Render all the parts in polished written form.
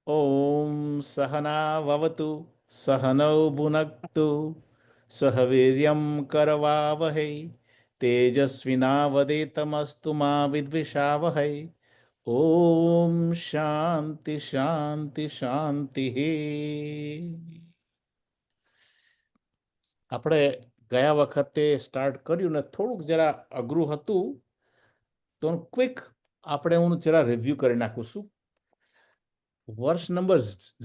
ઓમ સહનાવવતુ સહનૌ ભુનક્તુ સહ વીર્યં કરવાવહૈ તેજસ્વિનાવદેતમસ્તુ મા વિદ્વિષાવહૈ. ઓમ શાંતિ શાંતિ શાંતિ. આપણે ગયા વખતે સ્ટાર્ટ કર્યું ને થોડુંક જરા અઘરું હતું, તો ક્વિક આપણે હું જરા રિવ્યુ કરી નાખું છું. વર્ષ નંબર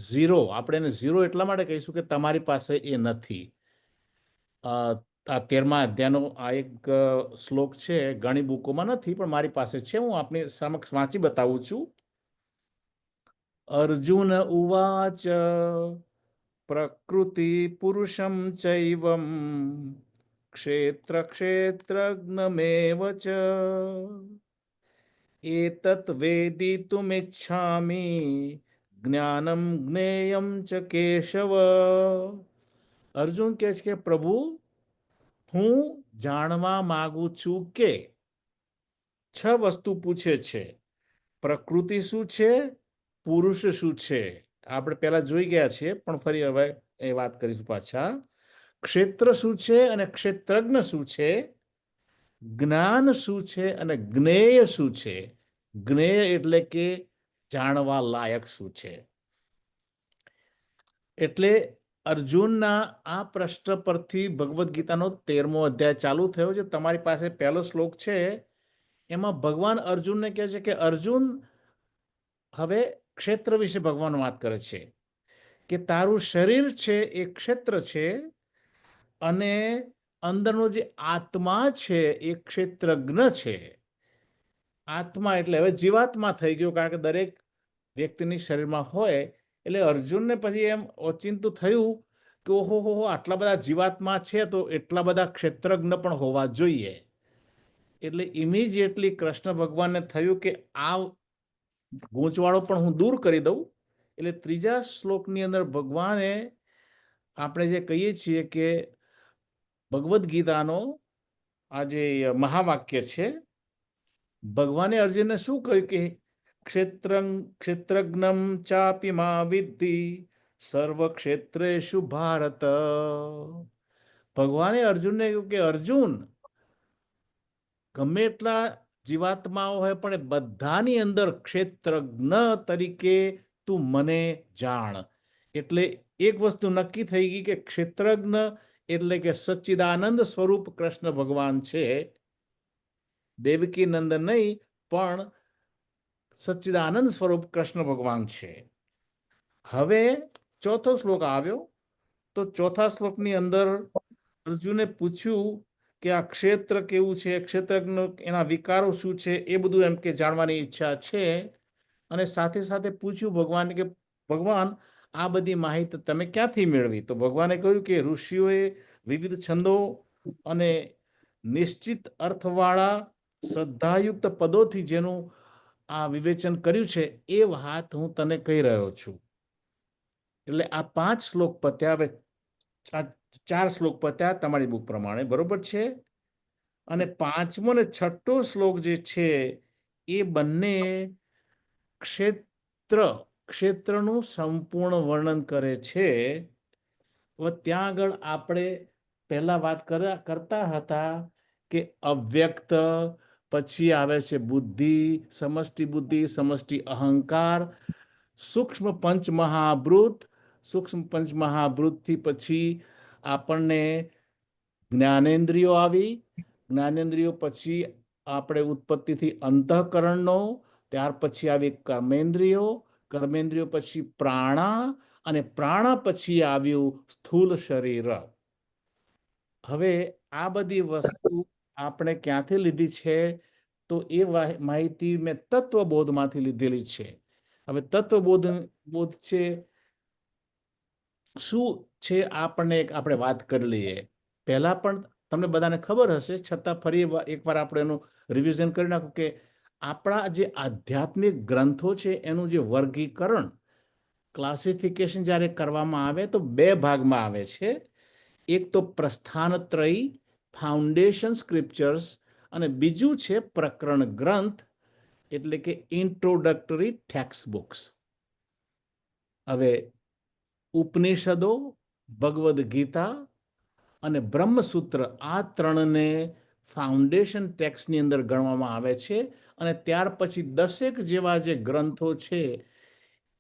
0, આપણે એને 0 એટલા માટે કહીશું કે તમારી પાસે એ નથી. આ 13મા અધ્યાયનો આ એક શ્લોક છે, ઘણી બુકોમાં નથી પણ મારી પાસે છે, હું આપની સમક્ષ વાંચી બતાવું છું. અર્જુન ઉવાચ પ્રકૃતિ પુરુષમ ચૈવમ ક્ષેત્ર ક્ષેત્રજ્ઞમેવ ચ એતત વેદિતુમિચ્છામિ જ્ઞાનમ જ્ઞેયમ ચ કેશવ. અર્જુન કહે છે કે પ્રભુ, હું જાણવા માંગુ છું કે 6 વસ્તુ પૂછે છે. પ્રકૃતિ શું છે, પુરુષ શું છે, આપણે પહેલા જોઈ ગયા છીએ પણ ફરી હવે એ વાત કરીશું પાછા. ક્ષેત્ર શું છે અને ક્ષેત્રજ્ઞ શું છે, જ્ઞાન શું છે અને જ્ઞેય શું છે. જ્ઞેય એટલે કે જાણવા લાયક શું છે. એટલે અર્જુનના આ પ્રશ્ન પરથી ભગવદ્ ગીતાનો 13મો અધ્યાય ચાલુ થયો છે. તમારી પાસે પહેલો શ્લોક છે, એમાં ભગવાન અર્જુનને કહે છે કે અર્જુન, હવે ક્ષેત્ર વિશે ભગવાન વાત કરે છે કે તારું શરીર છે એ ક્ષેત્ર છે અને અંદરનો જે આત્મા છે એ ક્ષેત્રજ્ઞ છે. આત્મા એટલે હવે જીવાત્મા થઈ ગયો, કારણ કે દરેક વ્યક્તિની શરીરમાં હોય. એટલે અર્જુનને પછી એમ ઓચિંતું થયું કે ઓહો હો, આટલા બધા જીવાત્મા છે તો એટલા બધા ક્ષેત્રજ્ઞ પણ હોવા જોઈએ. એટલે ઇમિડિયેટલી કૃષ્ણ ભગવાનને થયું કે આ ગૂંચવાળો પણ હું દૂર કરી દઉં. એટલે ત્રીજા શ્લોકની અંદર ભગવાને, આપણે જે કહીએ છીએ કે ભગવદ્ ગીતાનો આ જે મહાવાક્ય છે, ભગવાને અર્જુનને શું કહ્યું કે ક્ષેત્રજ્ઞમ ચાપી મા વિદ્ધિ સર્વ ક્ષેત્રેષુ ભારત. ભગવાને અર્જુનને કહ્યું કે અર્જુન, ગમે એટલા જીવાત્માઓ હોય પણ એ બધાની અંદર ક્ષેત્રજ્ઞ તરીકે તું મને જાણ. એટલે એક વસ્તુ નક્કી થઈ ગઈ કે ક્ષેત્રજ્ઞ એટલે કે સચ્ચિદાનંદ સ્વરૂપ કૃષ્ણ ભગવાન છે. દેવકી નંદન નહીં, પણ સચ્ચિદાનંદ સ્વરૂપ કૃષ્ણ ભગવાન છે. હવે ચોથો શ્લોક આવ્યો, તો ચોથા શ્લોકની અંદર અર્જુને પૂછ્યું કે આ ક્ષેત્ર કેવું છે, ક્ષેત્રજ્ઞ એના વિકારો શું છે, એ બધું એમ કે જાણવાની ઈચ્છા છે. અને સાથે સાથે પૂછ્યું ભગવાન કે ભગવાન, આ બધી માહિતી તમે ક્યાંથી મેળવી? તો ભગવાને કહ્યું કે ઋષિઓએ વિવિધ છંદો અને નિશ્ચિત અર્થવાળા શ્રદ્ધાયુક્ત પદોથી જેનું આ વિવેચન કર્યું છે, એ વાત હું તને કહી રહ્યો છું. એટલે આ 5 શ્લોક પત્યા. હવે 4 શ્લોક પત્યા તમારી બુક પ્રમાણે, બરોબર છે. અને 5મો અને 6ઠ્ઠો શ્લોક જે છે એ બંને ક્ષેત્રનું સંપૂર્ણ વર્ણન કરે છે. ત્યાં આગળ આપણે પહેલા વાત કરતા હતા કે અવ્યક્ત, પછી આવે છે બુદ્ધિ, સમષ્ટિ અહંકાર, સૂક્ષ્મ પંચમહાભૂત, સૂક્ષ્મ પંચમહાભૂતથી પછી આપણને જ્ઞાનેન્દ્રિયો આવી, જ્ઞાનેન્દ્રિયો પછી આપણે ઉત્પત્તિથી અંતઃકરણનો, ત્યાર પછી આવી કર્મેન્દ્રિયો, કર્મેન્દ્રિયો પછી પ્રાણા, અને પ્રાણા પછી આવ્યું સ્થૂલ શરીર. હવે આ બધી વસ્તુ આપણે ક્યાંથી લીધી છે? તો એ માહિતી મેં તત્વબોધમાંથી લીધેલી છે. હવે તત્વબોધ છે શું છે, આપણને આપણે વાત કરી લઈએ. પહેલા પણ તમને બધાને ખબર હશે, છતાં ફરી એકવાર આપણે એનું રિવિઝન કરી નાખું કે આપણા જે આધ્યાત્મિક ગ્રંથો છે એનું જે વર્ગીકરણ, ક્લાસિફિકેશન જ્યારે કરવામાં આવે તો 2 ભાગમાં આવે છે. એક તો પ્રસ્થાનત્રયી, ફાઉન્ડેશન સ્ક્રિપ્ચર્સ, અને બીજું છે પ્રકરણ ગ્રંથ, એટલે કે ઇન્ટ્રોડક્ટરી ટેક્સ્ટ બુક્સ. હવે ઉપનિષદો, ભગવદ્ ગીતા અને બ્રહ્મસૂત્ર આ ત્રણને ફાઉન્ડેશન ટેક્સ્ટની અંદર ગણવામાં આવે છે. અને ત્યાર પછી 10 જેવા જે ગ્રંથો છે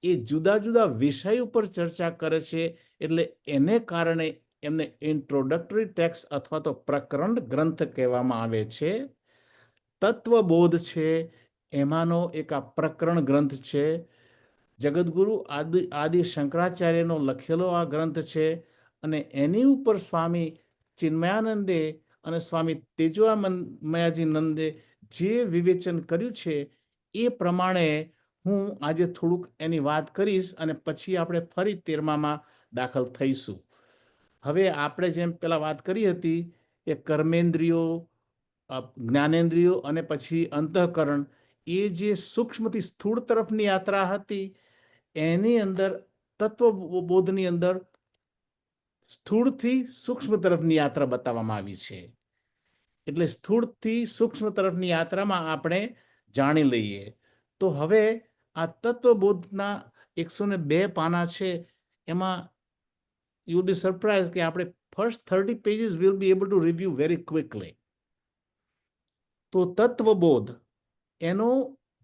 એ જુદા જુદા વિષય ઉપર ચર્ચા કરે છે, એટલે એને કારણે એમને ઇન્ટ્રોડક્ટરી ટેક્સ્ટ અથવા તો પ્રકરણ ગ્રંથ કહેવામાં આવે છે. તત્વબોધ છે એમાંનો એક આ પ્રકરણ ગ્રંથ છે. જગદગુરુ આદિ શંકરાચાર્યનો લખેલો આ ગ્રંથ છે અને એની ઉપર સ્વામી ચિન્મયાનંદે અને સ્વામી તેજોમયાજી નંદે જે વિવેચન કર્યું છે એ પ્રમાણે હું આજે થોડુંક એની વાત કરીશ અને પછી આપણે ફરી 13માં દાખલ થઈશું. હવે આપણે જેમ પેલા વાત કરી હતી કે કર્મેન્દ્રિયો, જ્ઞાનેન્દ્રિયો અને પછી અંતઃકરણ, એ જે સૂક્ષ્મથી સ્થૂળ તરફની યાત્રા હતી એની અંદર તત્વબોધની અંદર સ્થૂળથી સૂક્ષ્મ તરફની યાત્રા બતાવવામાં આવી છે. એટલે સ્થૂળથી સૂક્ષ્મ તરફની યાત્રામાં આપણે જાણી લઈએ. તો હવે આ તત્વબોધના 102 પાના છે, એમાં યુ વિલ બી સરપ્રાઇઝ કે આપણે first 30 pages will be able to review very quickly. તો તત્વબોધ એનો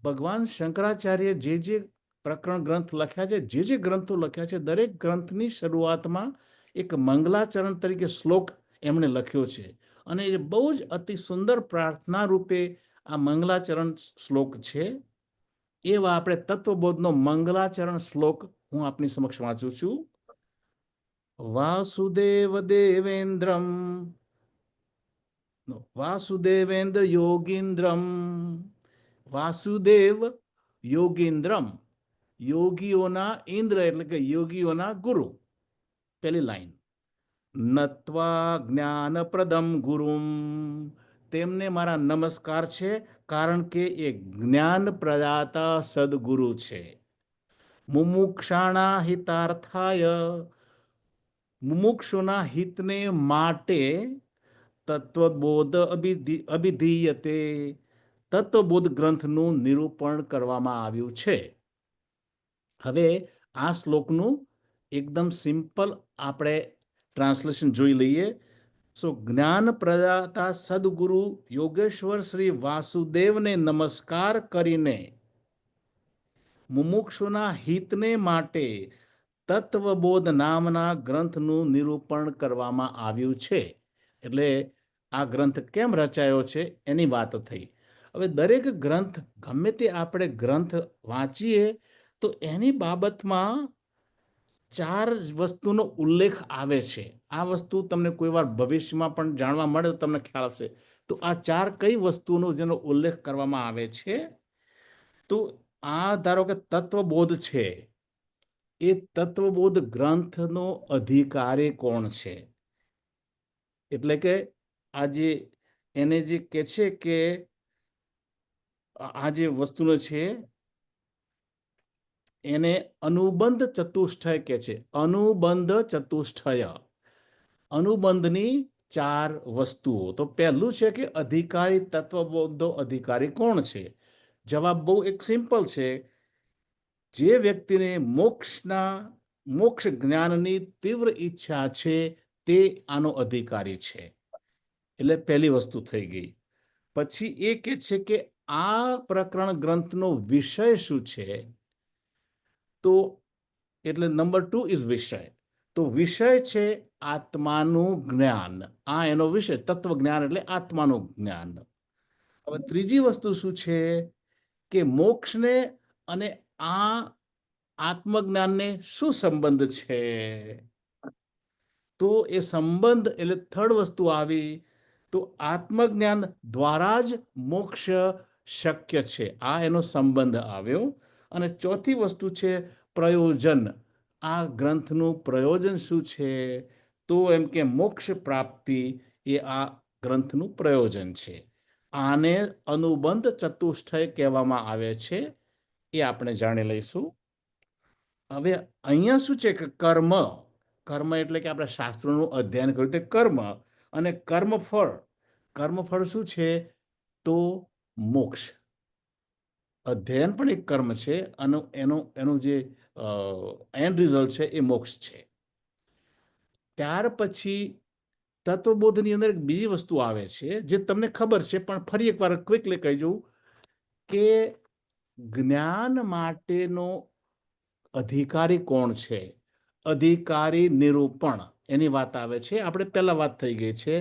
ભગવાન શંકરાચાર્ય જે પ્રકરણ ગ્રંથ લખ્યા છે, જે ગ્રંથો લખ્યા છે, દરેક ગ્રંથની શરૂઆતમાં એક મંગલાચરણ તરીકે શ્લોક એમણે લખ્યો છે અને એ બહુ જ અતિ સુંદર પ્રાર્થના રૂપે આ મંગલાચરણ શ્લોક છે. એવા આપણે તત્વબોધનો મંગલાચરણ શ્લોક હું આપની સમક્ષ વાંચું છું. વાસુદેવ દેવેન્દ્રમ વાસુદેવેન્દ્ર યોગીન્દ્રમ, વાસુદેવ યોગીન્દ્રમ, યોગીઓના ઇન્દ્ર એટલે કે યોગીઓના ગુરુ. પહેલી લાઈન, નત્વા જ્ઞાનપ્રદમ ગુરુમ, તેમને મારા નમસ્કાર છે કારણ કે એ જ્ઞાન પ્રદાતા સદગુરુ છે. મુમુક્ષાણા હિતાર્થાય, મુમુક્ષુના હિતને માટે તત્વબોધ અભિધીયતે, તત્વબોધ ગ્રંથનું નિરૂપણ કરવામાં આવ્યું છે. હવે આ શ્લોકનું એકદમ સિમ્પલ આપણે ટ્રાન્સલેશન જોઈ લઈએ. સો જ્ઞાન પ્રદાતા સદગુરુ યોગેશ્વર શ્રી વાસુદેવને નમસ્કાર કરીને મુમુક્ષુના હિતને માટે તત્વબોધ નામના ગ્રંથનું નિરૂપણ કરવામાં આવ્યું છે. એટલે આ ગ્રંથ કેમ રચાયો છે એની વાત થઈ. હવે દરેક ગ્રંથ, ગમે તે આપણે ગ્રંથ વાંચીએ તો એની બાબતમાં 4 વસ્તુનો ઉલ્લેખ આવે છે. આ વસ્તુ તમને કોઈ વાર ભવિષ્યમાં પણ જાણવા મળે તો તમને ખ્યાલ આવશે. તો આ 4 કઈ વસ્તુનો જેનો ઉલ્લેખ કરવામાં આવે છે? તો આ ધારો કે તત્વબોધ છે, એ તત્વબોધ ગ્રંથનો અધિકારી કોણ છે? એટલે કે આ જે એને જે કે છે કે આ જે વસ્તુનો છે એને અનુબંધ ચતુષ્ટય કે છે. અનુબંધ ચતુષ્ટય, અનુબંધની 4 વસ્તુઓ. તો પહેલું છે કે અધિકારી, તત્વબોધનો અધિકારી કોણ છે? જવાબ બહુ એક સિમ્પલ છે. જે વ્યક્તિને મોક્ષ જ્ઞાનની તીવ્ર ઈચ્છા છે તે આનો અધિકારી છે. એટલે પહેલી વસ્તુ થઈ ગઈ. પછી એ કે છે કે આ પ્રકરણ ગ્રંથનો વિષય શું છે? તો એટલે નંબર 2 ઇઝ વિષય. તો વિષય છે આત્માનું જ્ઞાન. આ એનો વિષય, તત્વ જ્ઞાન એટલે આત્માનું જ્ઞાન. હવે ત્રીજી વસ્તુ શું છે કે મોક્ષને અને આ આત્મજ્ઞાનને શું સંબંધ છે? તો એ સંબંધ એટલે થર્ડ વસ્તુ આવી. તો આત્મજ્ઞાન દ્વારા જ મોક્ષ શક્ય છે, આ એનો સંબંધ આવ્યો. અને ચોથી વસ્તુ છે પ્રયોજન. આ ગ્રંથનું પ્રયોજન શું છે? તો એમ કે મોક્ષ પ્રાપ્તિ એ આ ગ્રંથનું પ્રયોજન છે. આને અનુબંધ ચતુષ્ટય કહેવામાં આવે છે. એ આપણે જાણી લઈશું. હવે અહીંયા શું છે કે કર્મ, કર્મ એટલે કે આપણે શાસ્ત્રોનું અધ્યયન કર્યું તે કર્મ, અને કર્મફળ શું છે? તો મોક્ષ. અધ્યયન પણ એક કર્મ છે અને એનું જે એન્ડ રિઝલ્ટ છે એ મોક્ષ છે. ત્યાર પછી તત્વબોધની અંદર એક બીજી વસ્તુ આવે છે જે તમને ખબર છે, પણ ફરી એકવાર ક્વિકલી કહી દઉં કે જ્ઞાન માટેનો અધિકારી કોણ છે. અધિકારી નિરૂપણ એની વાત આવે છે. આપણે પહેલા વાત થઈ ગઈ છે.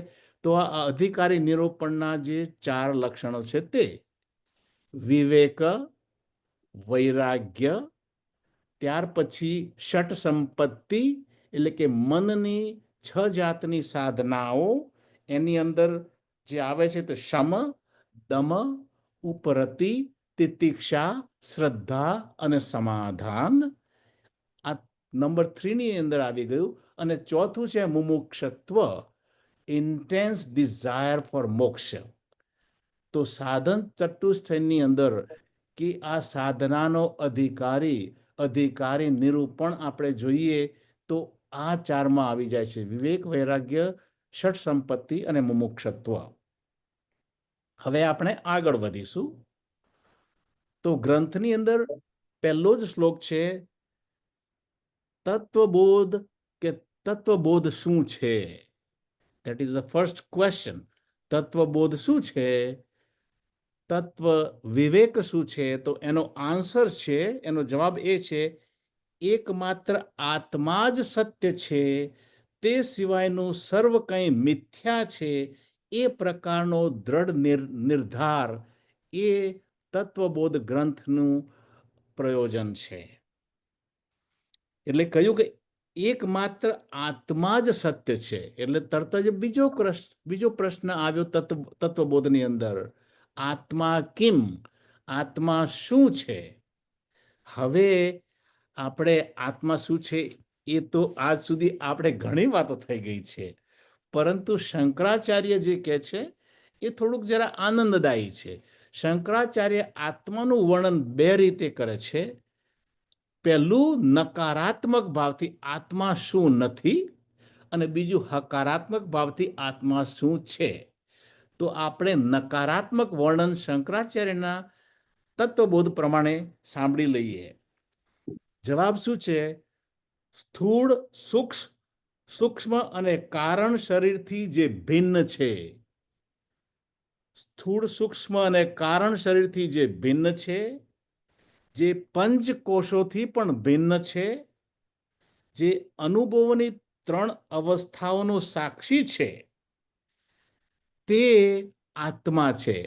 તો આ અધિકારી નિરૂપણના જે 4 લક્ષણો છે તે વિવેક, વૈરાગ્ય, ત્યાર પછી ષટ સંપત્તિ એટલે કે મનની 6 જાતની સાધનાઓ, એની અંદર જે આવે છે તો શમ, દમ, ઉપરતિ, તિતિક્ષા, શ્રદ્ધા અને સમાધાન. આ નંબર 3 ની અંદર આવી ગયું. અને ચોથું છે મુમુક્ષત્વ, ઇન્ટેન્સ ડિઝાયર ફોર મોક્ષ. તો સાધન ચતુષ્ટયની અંદર કે આ સાધનાનો અધિકારી નિરૂપણ આપણે જોઈએ તો આ 4માં આવી જાય છે: વિવેક, વૈરાગ્ય, ષટ સંપત્તિ અને મુમુક્ષત્વ. હવે આપણે આગળ વધીશું. તો ગ્રંથની અંદર પહેલો જ શ્લોક છે તત્વબોધ, કે તત્વબોધ શું છે? That is the first question. તત્વબોધ શું છે? તત્વ વિવેક શું છે? તો એનો આન્સર છે, એનો જવાબ એ છે, એકમાત્ર આત્મા જ સત્ય છે, તે સિવાયનું સર્વ કંઈ મિથ્યા છે, એ પ્રકારનો દ્રઢ નિર્ધાર એ તત્વબોધ ગ્રંથનું પ્રયોજન છે. એટલે કહ્યું કે એકમાત્ર આત્મા જ સત્ય છે. એટલે તરત જ બીજો પ્રશ્ન આવ્યો તત્વબોધની અંદર, આત્મા કિમ? આત્મા શું છે? હવે આપણે આત્મા શું છે એ તો આજ સુધી આપણે ઘણી વાતો થઈ ગઈ છે, પરંતુ શંકરાચાર્ય જે કહે છે એ થોડુંક જરા આનંદદાયી છે. શંકરાચાર્ય આત્માનું વર્ણન 2 રીતે કરે છે. પહેલું નકારાત્મક ભાવથી આત્મા શું નથી, અને બીજું હકારાત્મક ભાવથી આત્મા શું છે. તો આપણે નકારાત્મક વર્ણન શંકરાચાર્યના તત્વબોધ પ્રમાણે સાંભળી લઈએ. જવાબ શું છે? સ્થૂળ, સૂક્ષ્મ અને કારણ શરીરથી જે ભિન્ન છે. સ્થૂળ, સૂક્ષ્મ અને કારણ શરીરથી જે ભિન્ન છે, જે પંચકોશોથી પણ ભિન્ન છે, જે અનુભવોની 3 અવસ્થાઓનો સાક્ષી છે, તે આત્મા છે.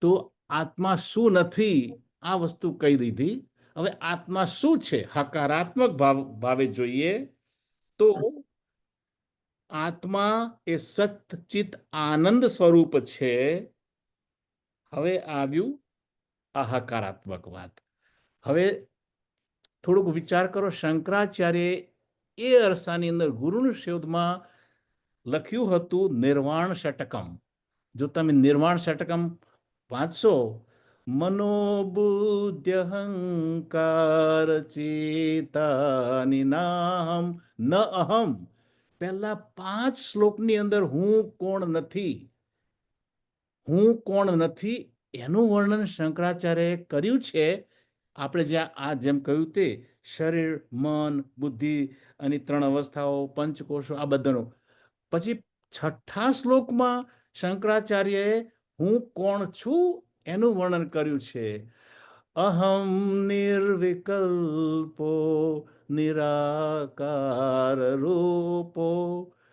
તો આત્મા શું નથી આ વસ્તુ કહી દીધી. હવે આત્મા શું છે હકારાત્મક ભાવે જોઈએ તો આત્મા એ સચ્ચિત આનંદ સ્વરૂપ છે. હવે આવ્યું આ હકારાત્મક વાત. હવે થોડુંક વિચાર કરો, શંકરાચાર્ય એ અરસાની અંદર ગુરુની શોધમાં લખ્યું હતું નિર્વાણ ષટકમ. જો તમે નિર્વાણ ષટકમ વાંચશો, મનોબુદ્ધ્યહંકાર ચેતાની નાહમ ન અહમ, પહેલા 5 શ્લોકની અંદર હું કોણ નથી એનું વર્ણન શંકરાચાર્યએ કર્યું છે. આપણે જ્યાં જેમ કહ્યું તે શરીર, મન, બુદ્ધિ અને 3 અવસ્થાઓ, પંચકોશો, આ બધાનું. પછી 6થા શ્લોકમાં શંકરાચાર્યએ હું કોણ છું એનું વર્ણન કર્યું છે. અહમ નિર્વિકલ્પો નિરાકાર રૂપો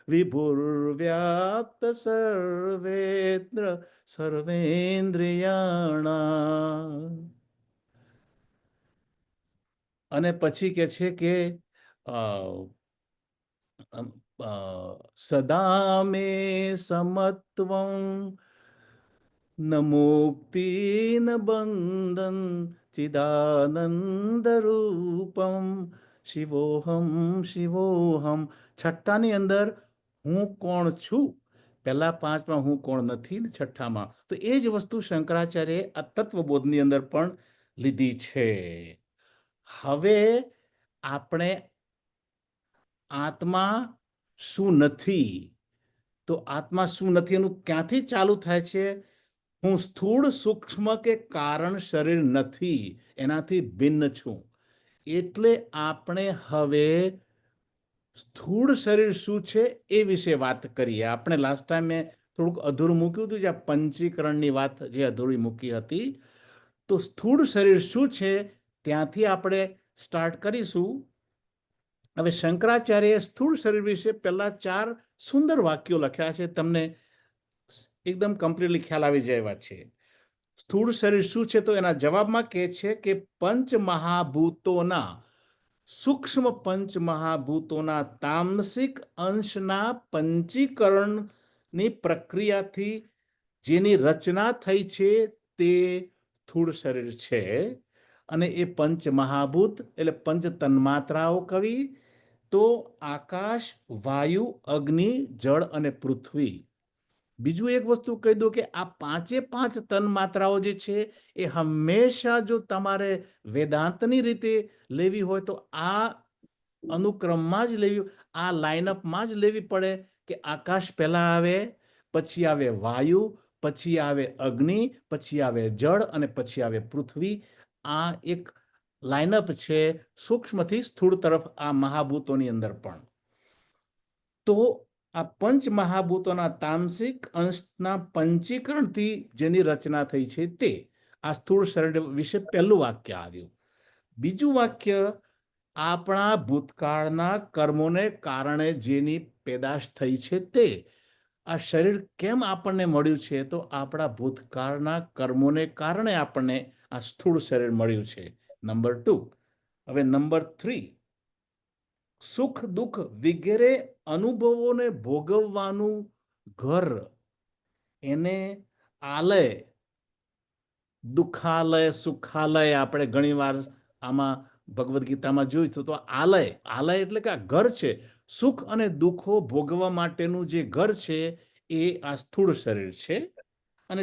વિભુર્વ્યાપ્ત સર્વેત્ર સર્વેન્દ્રિયાણા. અને પછી કે છે કે સદા મે સમત્વં ન મુક્તિ ન બંધન ચિદાનંદ રૂપમ શિવોહમ શિવોહમ. 6ઠાની અંદર હું કોણ છું, પહેલા 5માં હું કોણ નથી, ને 6ઠામાં. તો એ જ વસ્તુ શંકરાચાર્યએ આ તત્વબોધની અંદર પણ લીધી છે. હવે આપણે આત્મા શું નથી, તો આત્મા શું નથી એનું ક્યાંથી ચાલુ થાય છે? હું સ્થૂળ સૂક્ષ્મ કે કારણ શરીર નથી, એનાથી ભિન્ન છું. એટલે આપણે હવે સ્થૂળ શરીર શું છે એ વિશે વાત કરીએ. આપણે લાસ્ટ ટાઈમ મેં થોડુંક અધૂરું મૂક્યું હતું, જ્યાં પંચીકરણની વાત જે અધૂરી મૂકી હતી. તો સ્થૂળ શરીર શું છે ત્યાંથી આપણે સ્ટાર્ટ કરીશું. હવે શંકરાચાર્યએ સ્થૂળ શરીર વિશે પહેલા 4 સુંદર વાક્યો લખ્યા છે, તમને એકદમ કમ્પ્લીટલી ખ્યાલ આવી જાય એવા છે. સ્થૂળ શરીર શું છે તો એના જવાબમાં કહે છે કે પંચ મહાભૂતોના સૂક્ષ્મ પંચ મહાભૂતોના તામસિક અંશના પંચીકરણની પ્રક્રિયાથી જેની રચના થઈ છે તે સ્થૂળ શરીર છે. અને એ પંચ મહાભૂત એટલે પંચ તન્માત્રાઓ કવિ તો આકાશ, વાયુ, અગ્નિ, જળ અને પૃથ્વી. બીજું એક વસ્તુ કહી દઉં કે આ 5 તન્માત્રાઓ જે છે એ હંમેશા જો તમારે વેદાંતની રીતે લેવી હોય તો આ અનુક્રમમાં જ લેવી, આ લાઇનઅપમાં જ લેવી પડે કે આકાશ પહેલા આવે, પછી આવે વાયુ, પછી આવે અગ્નિ, પછી આવે જળ અને પછી આવે પૃથ્વી. આ એક લાઇનઅપ છે સૂક્ષ્મથી સ્થૂળ તરફ આ મહાભૂતોની અંદર પણ. તો આ પંચ મહાભૂતોના તામસિક અંશના પંચીકરણથી જેની રચના થઈ છે તે આ સ્થૂળ શરીર વિશે પહેલું વાક્ય આવ્યું. બીજું વાક્ય આપણા ભૂતકાળના કર્મોને કારણે જેની પેદાશ થઈ છે તે. આ શરીર કેમ આપણને મળ્યું છે તો આપણા ભૂતકાળના કર્મોને કારણે આપણને આ સ્થૂળ શરીર મળ્યું છે. નંબર 2. હવે નંબર 3, સુખ દુઃખ વગેરે અનુભવોને ભોગવવાનું ઘર, એને આલય, દુઃખાલય, સુખાલય આપણે ઘણીવાર આમાં ભગવદ્ ગીતામાં જોઈશું. તો આલય, આલય એટલે કે આ ઘર છે. સુખ અને દુઃખો ભોગવવા માટેનું જે ઘર છે એ આ સ્થૂળ શરીર છે. અને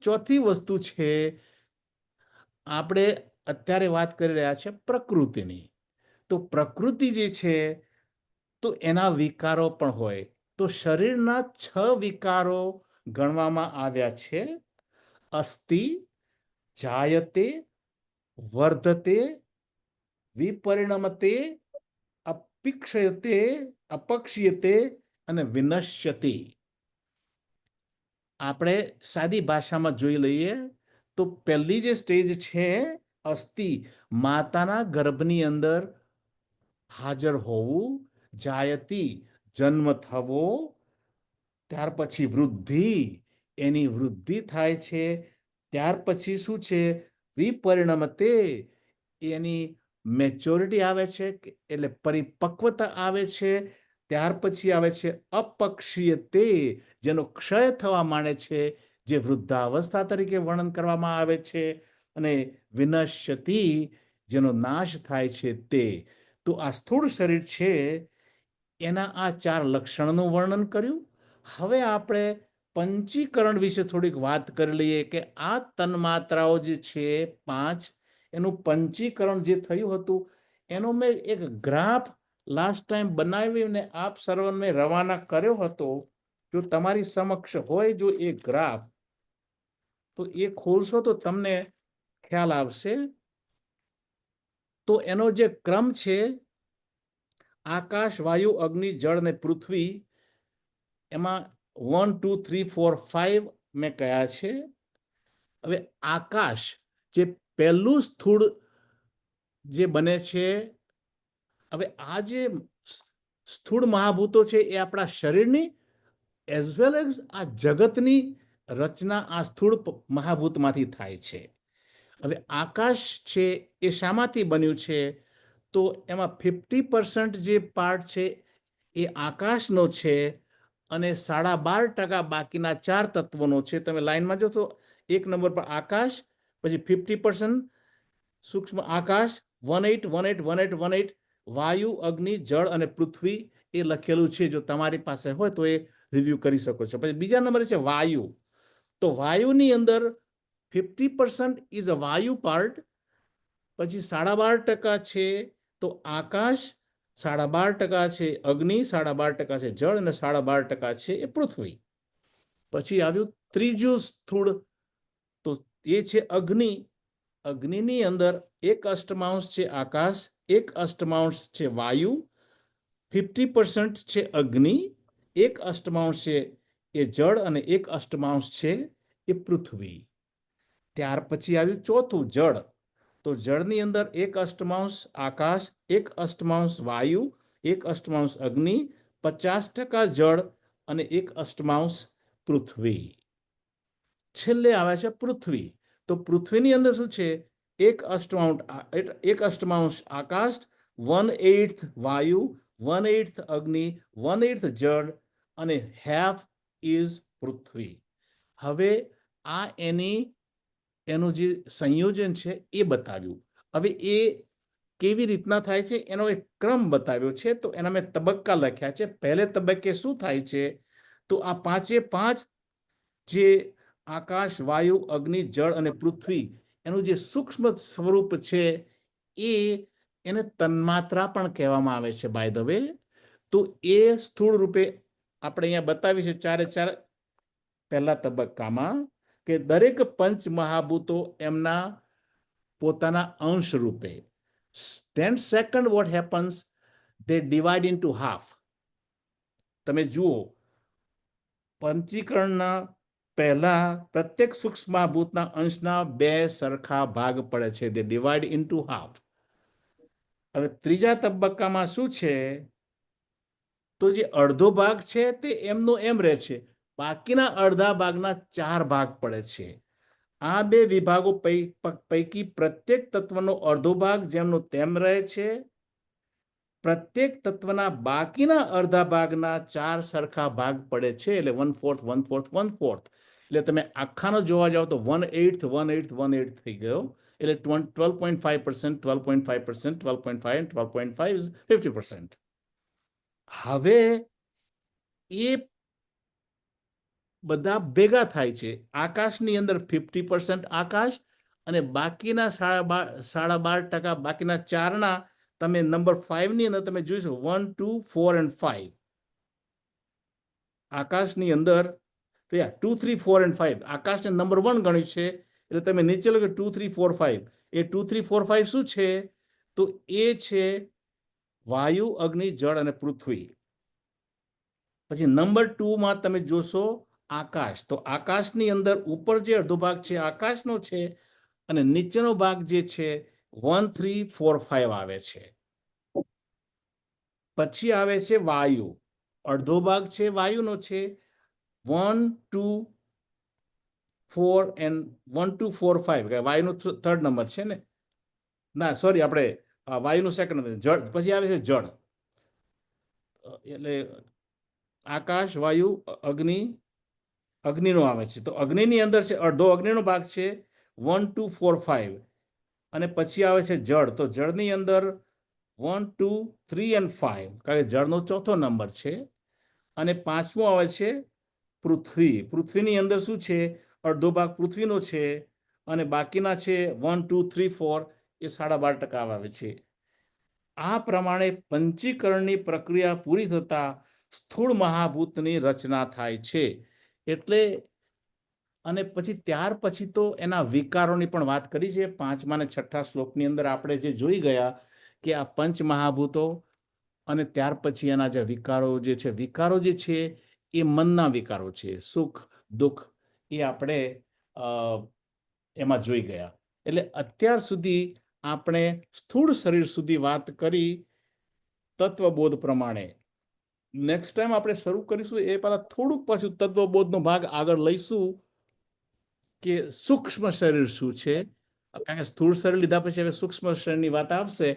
ચોથી વસ્તુ છે, આપણે અત્યારે વાત કરી રહ્યા છે પ્રકૃતિની. તો પ્રકૃતિ જે છે તો એના વિકારો પણ હોય. તો શરીરના 6 વિકારો ગણવામાં આવ્યા છે. અસ્થિ, જાયતે, વર્ધતે, વિપરિણમતે, અપિક્ષયતે, અપક્ષ્યતે અને વિનશ્યતિ. આપણે સાદી ભાષામાં જોઈ લઈએ તો પહેલી જે સ્ટેજ છે અસ્થિ, માતાના ગર્ભની અંદર હાજર હોવું. જાયતી, જન્મ થવો. ત્યાર પછી વૃદ્ધિ, એની વૃદ્ધિ થાય છે. ત્યાર પછી શું છે વિપરિણમતે, એની મેચ્યોરિટી આવે છે એટલે પરિપક્વતા આવે છે. ત્યાર પછી આવે છે અપક્ષીયતે, જેનો ક્ષય થવા માંડે છે, જે વૃદ્ધાવસ્થા તરીકે વર્ણન કરવામાં આવે છે. અને વિનશ્યતિ, જેનો નાશ થાય છે તે. તો આ સ્થૂળ શરીર છે એના આ 4 લક્ષણનું વર્ણન કર્યું. હવે આપણે પંચીકરણ વિશે થોડીક વાત કરી લઈએ કે આ તન્માત્રાઓ જે છે 5, એનું પંચીકરણ જે થયું હતું એનો મેં એક ગ્રાફ લાસ્ટ ટાઈમ બનાવીને આપ સર્વને રવાના કર્યો હતો. જો તમારી સમક્ષ હોય જો એ ગ્રાફ, તો એ ખોલશો તો તમને ખ્યાલ આવશે. તો એનો જે ક્રમ છે આકાશ, વાયુ, અગ્નિ, જળ ને પૃથ્વી, એમાં 1 2 3 4 5 મેં કયા છે. હવે આકાશ જે પહેલું સ્થૂળ જે બને છે, હવે આ જે સ્થૂળ મહાભૂતો છે એ આપણા શરીરની એઝ વેલ એઝ આ જગતની રચના આ સ્થૂળ મહાભૂતમાંથી થાય છે. હવે આકાશ છે એ શામાંથી બન્યું છે તો એમાં 50% જે પાર્ટ છે એ આકાશનો છે અને 12.5% બાકીના 4 તત્વોનો છે. તમે લાઈનમાં જોશો 1 નંબર પર આકાશ, પછી 50% સૂક્ષ્મ આકાશ, 18 18 18 18 વાયુ, અગ્નિ, જળ અને પૃથ્વી એ લખેલું છે. જો તમારી પાસે હોય તો એ રિવ્યુ કરી શકો છો. પછી બીજા નંબરે છે વાયુ. તો વાયુની અંદર 50% ઇઝ અ વાયુ પાર્ટ, પછી 12.5% છે તો આકાશ, 12.5% છે અગ્નિ, 12.5% છે જળ અને 12.5% છે એ પૃથ્વી. પછી આવ્યું ત્રીજું સ્થૂળ તો એ છે અગ્નિ. અગ્નિની અંદર 1/8 છે આકાશ, 1/8 છે વાયુ, 50% છે અગ્નિ, 1/8 છે એ જળ અને 1/8 છે એ પૃથ્વી. ત્યાર પછી આવ્યું ચોથું જળ. તો જળની અંદર 1/8 આકાશ, 1/8 વાયુ, 1/8 અગ્નિ, 50% જળ અને 1/8 પૃથ્વી. છેલ્લે આવે છે પૃથ્વી. તો પૃથ્વીની અંદર શું છે? 1/8 આકાશ, 1/8 વાયુ, 1/8 અગ્નિ, 1/8 જળ અને half ઇઝ પૃથ્વી. હવે આ એનું જે સંયોજન છે એ બતાવ્યું. હવે એ કેવી રીતના થાય છે એનો એક ક્રમ બતાવ્યો છે. તો એના મેં તબક્કા લખ્યા છે. પહેલે તબક્કે શું થાય છે? તો આ 5 જે આકાશ, વાયુ, અગ્નિ, જળ અને પૃથ્વી એનું જે સૂક્ષ્મ સ્વરૂપ છે એને તન્માત્રા પણ કહેવામાં આવે છે બાય ધ વે. તો એ સ્થૂળ રૂપે આપણે અહીંયા બતાવી છે 4 પહેલા તબક્કામાં કે દરેક પંચ મહાભૂતો એમના પોતાના અંશ રૂપે. Then second what happens, they divide into half. તમે જુઓ પંચીકરણના પહેલા પ્રત્યેક સૂક્ષ્મભૂતના અંશના 2 સરખા ભાગ પડે છે. they divide into half. હવે ત્રીજા તબક્કામાં શું છે? તો જે અડધો ભાગ છે તે એમનો એમ રહે છે. બાકીના અડધા ભાગના 4 ભાગ પડે છે. આ 2 વિભાગો પૈકી પ્રત્યેક તત્વનો અડધો ભાગ જેમનો તેમ રહે છે. પ્રત્યેક તત્વના બાકીના અડધા ભાગના 4 સરખા ભાગ પડે છે. એટલે 1/4 1/4 1/4. એટલે તમે આખાનો જોવા જાઓ તો 1/8 1/8 1/8 થઈ ગયો. એટલે 12.5%, 12.5%, 12.5 12.5 is 50%. હવે એ બધા ભેગા થાય છે. આકાશની અંદર 50% આકાશ અને બાકીના 12.5% બાકીના 4ના તમે નંબર 5 ની અંદર તમે જોઈશો 1 2 4 and 5. આકાશની અંદર 2 3 4 and 5 આકાશને નંબર 1 ગણ્યું છે. એટલે તમે નીચે લખો 2 3 4 5. એ 2 3 4 5 શું છે? તો એ છે વાયુ, અગ્નિ, જળ અને પૃથ્વી. પછી નંબર 2 માં તમે જોશો આકાશ. તો આકાશની અંદર ઉપર જે અડધો ભાગ છે આકાશનો છે અને નીચેનો ભાગ જે છે 1 3 4 5 આવે છે. પછી આવે છે વાયુ. અડધો ભાગ છે વાયુનો છે 1 2 4 and 1 2 4 5. વાયુનો 3rd નંબર છે ને? ના સોરી, આપણે વાયુનો 2nd નંબર. જળ પછી આવે છે જળ. એટલે આકાશ, વાયુ, અગ્નિનો આવે છે. તો અગ્નિની અંદર છે અડધો અગ્નિનો ભાગ છે 1 2 4 5. અને પછી આવે છે જળ. તો જળની અંદર 1 2 3 and 5 કારણ કે જળનો 4થો નંબર છે. અને 5મો આવે છે પૃથ્વી. પૃથ્વીની અંદર શું છે? અડધો ભાગ પૃથ્વીનો છે અને બાકીના છે 1 2 3 4 એ 12.5% આવે છે. આ પ્રમાણે પંચીકરણની પ્રક્રિયા પૂરી થતા સ્થૂળ મહાભૂતની રચના થાય છે. એટલે અને પછી ત્યાર પછી તો એના વિકારોની પણ વાત કરી છે. 5મા અને 6ઠ્ઠા શ્લોકની અંદર આપણે જે જોઈ ગયા કે આ પંચ મહાભૂતો અને ત્યાર પછી એના જે વિકારો જે છે એ મનના વિકારો છે. સુખ દુઃખ એ આપણે એમાં જોઈ ગયા. એટલે અત્યાર સુધી આપણે સ્થૂળ શરીર સુધી વાત કરી તત્વબોધ પ્રમાણે. નેક્સ્ટ ટાઈમ આપણે શરૂ કરીશું એ પહેલા થોડુંક પાછું તત્વબોધનો ભાગ આગળ લઈશું કે સૂક્ષ્મ શરીર શું છે. કારણ કે સ્થૂળ શરીર લીધા પછી હવે સૂક્ષ્મ શરીરની વાત આવશે.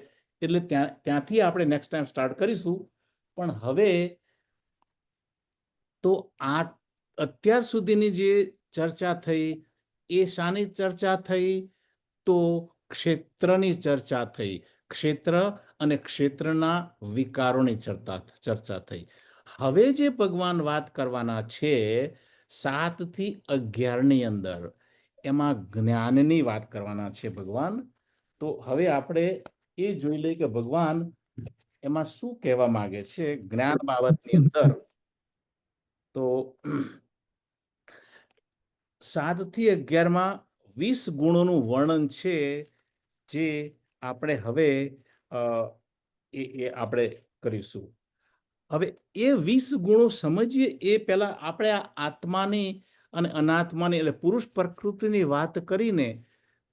એટલે ત્યાંથી આપણે નેક્સ્ટ ટાઈમ સ્ટાર્ટ કરીશું. પણ હવે તો આ અત્યાર સુધીની જે ચર્ચા થઈ એ શાની ચર્ચા થઈ? તો ક્ષેત્રની ચર્ચા થઈ. ક્ષેત્ર અને ક્ષેત્રના વિકારોની ચર્ચા થઈ. હવે જે ભગવાન વાત કરવાના છે 7 થી 11ની અંદર એમાં જ્ઞાનની વાત કરવાના છે ભગવાન. તો હવે આપણે એ જોઈ લઈએ કે ભગવાન એમાં શું કહેવા માંગે છે જ્ઞાન બાબતની અંદર. તો 7 થી 11માં 20 ગુણોનું વર્ણન છે, જે આપણે હવે આપણે કરીશું. હવે એ 20 ગુણો સમજીએ એ પહેલા આપણે આ આત્માની અને અનાત્માની એટલે પુરુષ પ્રકૃતિની વાત કરીને,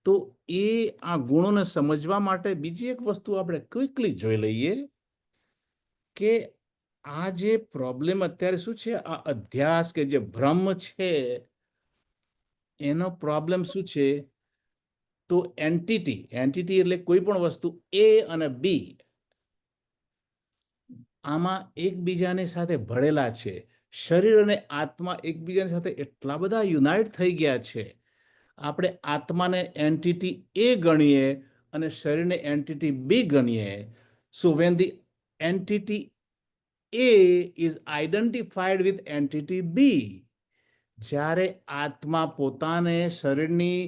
તો એ આ ગુણોને સમજવા માટે બીજી એક વસ્તુ આપણે ક્વિકલી જોઈ લઈએ કે આ જે પ્રોબ્લેમ અત્યારે શું છે, આ અધ્યાસ કે જે ભ્રમ છે, એનો પ્રોબ્લેમ શું છે? તો એન્ટિટી એટલે કોઈ પણ વસ્તુ એ અને બી આમાં એકબીજાની સાથે ભળેલા છે. શરીર અને આત્મા એકબીજાની સાથે એટલા બધા યુનાઇટ થઈ ગયા છે. આપણે આત્માને એન્ટિટી એ ગણીએ અને શરીરને એન્ટિટી બી ગણીએ. So when the entity A is identified with entity B, જ્યારે આત્મા પોતાને શરીરની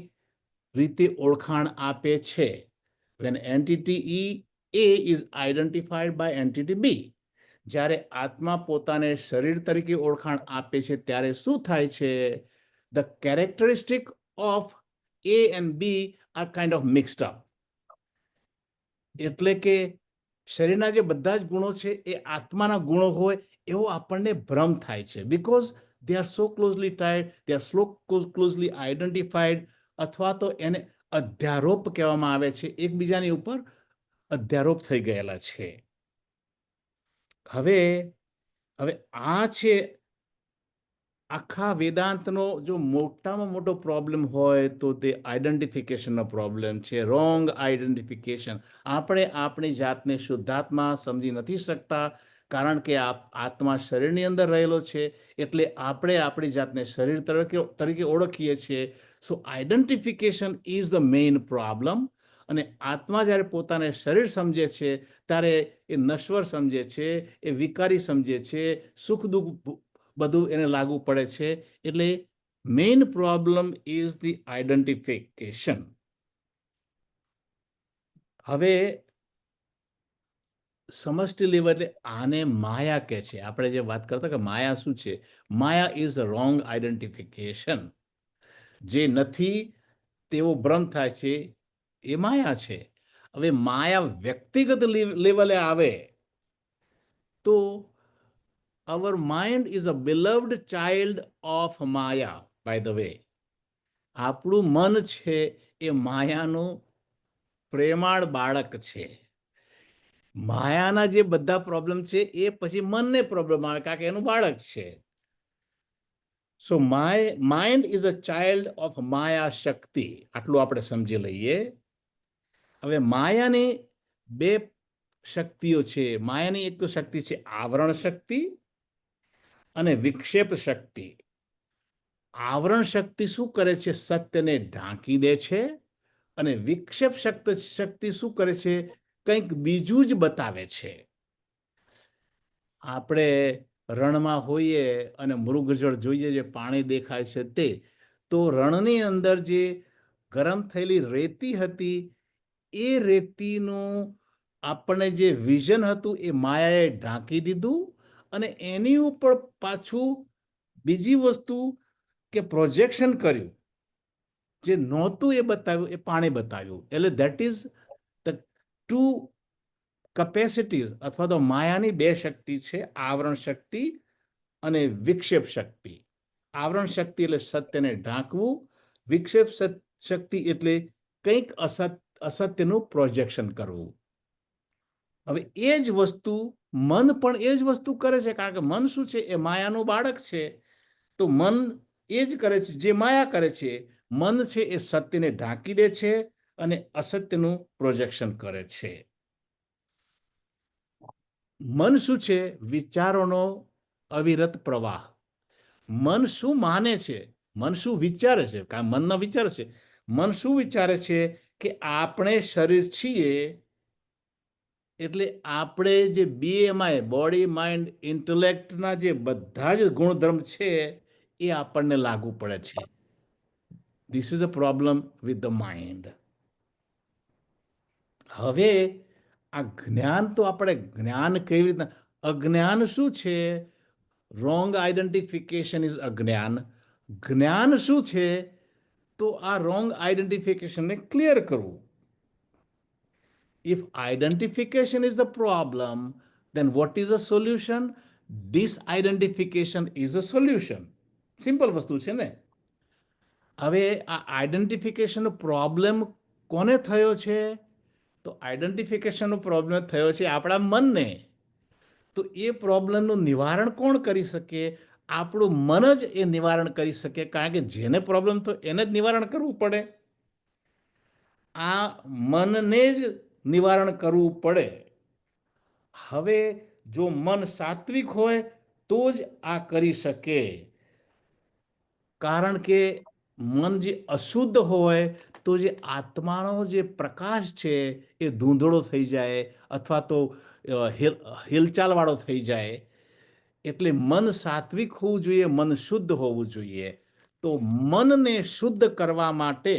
રીતે ઓળખાણ આપે છે, when entity A is identified by entity B, જ્યારે આત્મા પોતાને શરીર તરીકે ઓળખાણ આપે છે ત્યારે શું થાય છે? The characteristic of A and B are kind of mixed up. એટલે કે શરીરના જે બધા જ ગુણો છે એ આત્માના ગુણો હોય એવો આપણને ભ્રમ થાય છે, because they are so closely tied, they are so closely identified, અથવા તો એને અધ્યારોપ કહેવામાં આવે છે, એકબીજાની ઉપર અધ્યારોપ થઈ ગયેલા છે. હવે આ છે આખા વેદાંતનો જો મોટામાં મોટો પ્રોબ્લેમ હોય તો તે આઈડેન્ટિફિકેશનનો પ્રોબ્લેમ છે, રોંગ આઈડેન્ટિફિકેશન. આપણે આપણી જાતને શુદ્ધાત્મા સમજી નથી શકતા, કારણ કે આત્મા શરીરની અંદર રહેલો છે, એટલે આપણે આપણી જાતને શરીર તરીકે ઓળખીએ છીએ. So identification is the main problem. અને આત્મા જ્યારે પોતાને શરીર સમજે છે ત્યારે એ નશ્વર સમજે છે, એ વિકારી સમજે છે, સુખ દુઃખ બધું એને લાગુ પડે છે. એટલે main problem is the identification. હવે સમષ્ટિ લેવલ એટલે આને માયા કહે છે. આપણે જે વાત કરતા કે માયા શું છે? માયા ઇઝ અ રોંગ આઈડેન્ટિફિકેશન. જે નથી તેવો ભ્રમ થાય છે એ માયા છે. હવે માયા વ્યક્તિગત લેવલે આવે તો our mind is a beloved child of Maya, by the way. આપણું મન છે એ માયાનું પ્રેમાળ બાળક છે. માયાના જે બધા પ્રોબ્લેમ છે એ પછી મનને પ્રોબ્લેમ આવે, કારણ કે એનું બાળક છે. So mind is a child of maya shakti. આટલું આપણે સમજી લઈએ. હવે માયાની બે શક્તિઓ છે. માયાની એક તો શક્તિ છે આવરણ શક્તિ અને વિક્ષેપ શક્તિ. આવરણ શક્તિ શું કરે છે? સત્યને ઢાંકી દે છે. અને વિક્ષેપ શક્તિ શું કરે છે? કંઈક બીજું જ બતાવે છે. આપણે રણમાં હોઈએ અને મૃગજળ જોઈએ, જે પાણી દેખાય છે તે, તો રણની અંદર જે ગરમ થયેલી રેતી હતી, એ રેતીનું આપણને જે વિઝન હતું એ માયાએ ઢાંકી દીધું, અને એની ઉપર પાછું બીજી વસ્તુ કે પ્રોજેક્શન કર્યું, જે નહોતું એ બતાવ્યું, એ પાણી બતાવ્યું. એટલે ધેટ ઇઝ ધ ટુ કેપેસિટીઝ અથવા તો માયાની બે શક્તિ છે, આવરણ શક્તિ અને વિક્ષેપ શક્તિ. આવરણ શક્તિ એટલે સત્યને ઢાંકવું, વિક્ષેપ શક્તિ એટલે કંઈક અસત્યનું પ્રોજેક્શન કરવું. હવે એ જ વસ્તુ મન પણ એ જ વસ્તુ કરે છે, કારણ કે મન શું છે? એ માયાનું બાળક છે. તો મન એ જ કરે છે જે માયા કરે છે. મન છે એ સત્યને ઢાંકી દે છે અને અસત્યનું પ્રોજેક્શન કરે છે. મન શું છે? વિચારોનો અવિરત પ્રવાહ. મન શું માને છે? મન શું વિચારે છે? કારણ મનના વિચારો છે. મન શું વિચારે છે? કે આપણે શરીર છીએ, એટલે આપણે જે BMI, બોડી માઇન્ડ ઇન્ટેલેક્ટના જે બધા જ ગુણધર્મ છે એ આપણને લાગુ પડે છે. This is a problem with the mind. હવે આ જ્ઞાન તો આપણે જ્ઞાન કેવી રીતના, અજ્ઞાન શું છે? રોંગ આઈડેન્ટિફિકેશન ઇઝ અજ્ઞાન. જ્ઞાન શું છે? તો આ રોંગ આઈડેન્ટિફિકેશનને ક્લિયર કરવું. If identification is the problem, then what is the solution? Disidentification is a solution. Simple વસ્તુ છે ને. હવે આ આઈડેન્ટિફિકેશનનો પ્રોબ્લેમ કોને થયો છે? તો આઈડેન્ટિફિકેશનનો પ્રોબ્લેમ થયો છે આપણા મનને. તો એ પ્રોબ્લેમનું નિવારણ કોણ કરી શકે? આપણું મન જ એ નિવારણ કરી શકે, કારણ કે જેને પ્રોબ્લેમ તો એને જ નિવારણ કરવું પડે. આ મનને જ નિવારણ કરવું પડે. હવે જો મન સાત્વિક હોય તો જ આ કરી શકે, કારણ કે મન જે અશુદ્ધ હોય તો જે આત્માનો જે પ્રકાશ છે એ ધૂંધળો થઈ જાય અથવા તો હિલચાલવાળો થઈ જાય. એટલે મન સાત્વિક હોવું જોઈએ, મન શુદ્ધ હોવું જોઈએ. તો મનને શુદ્ધ કરવા માટે,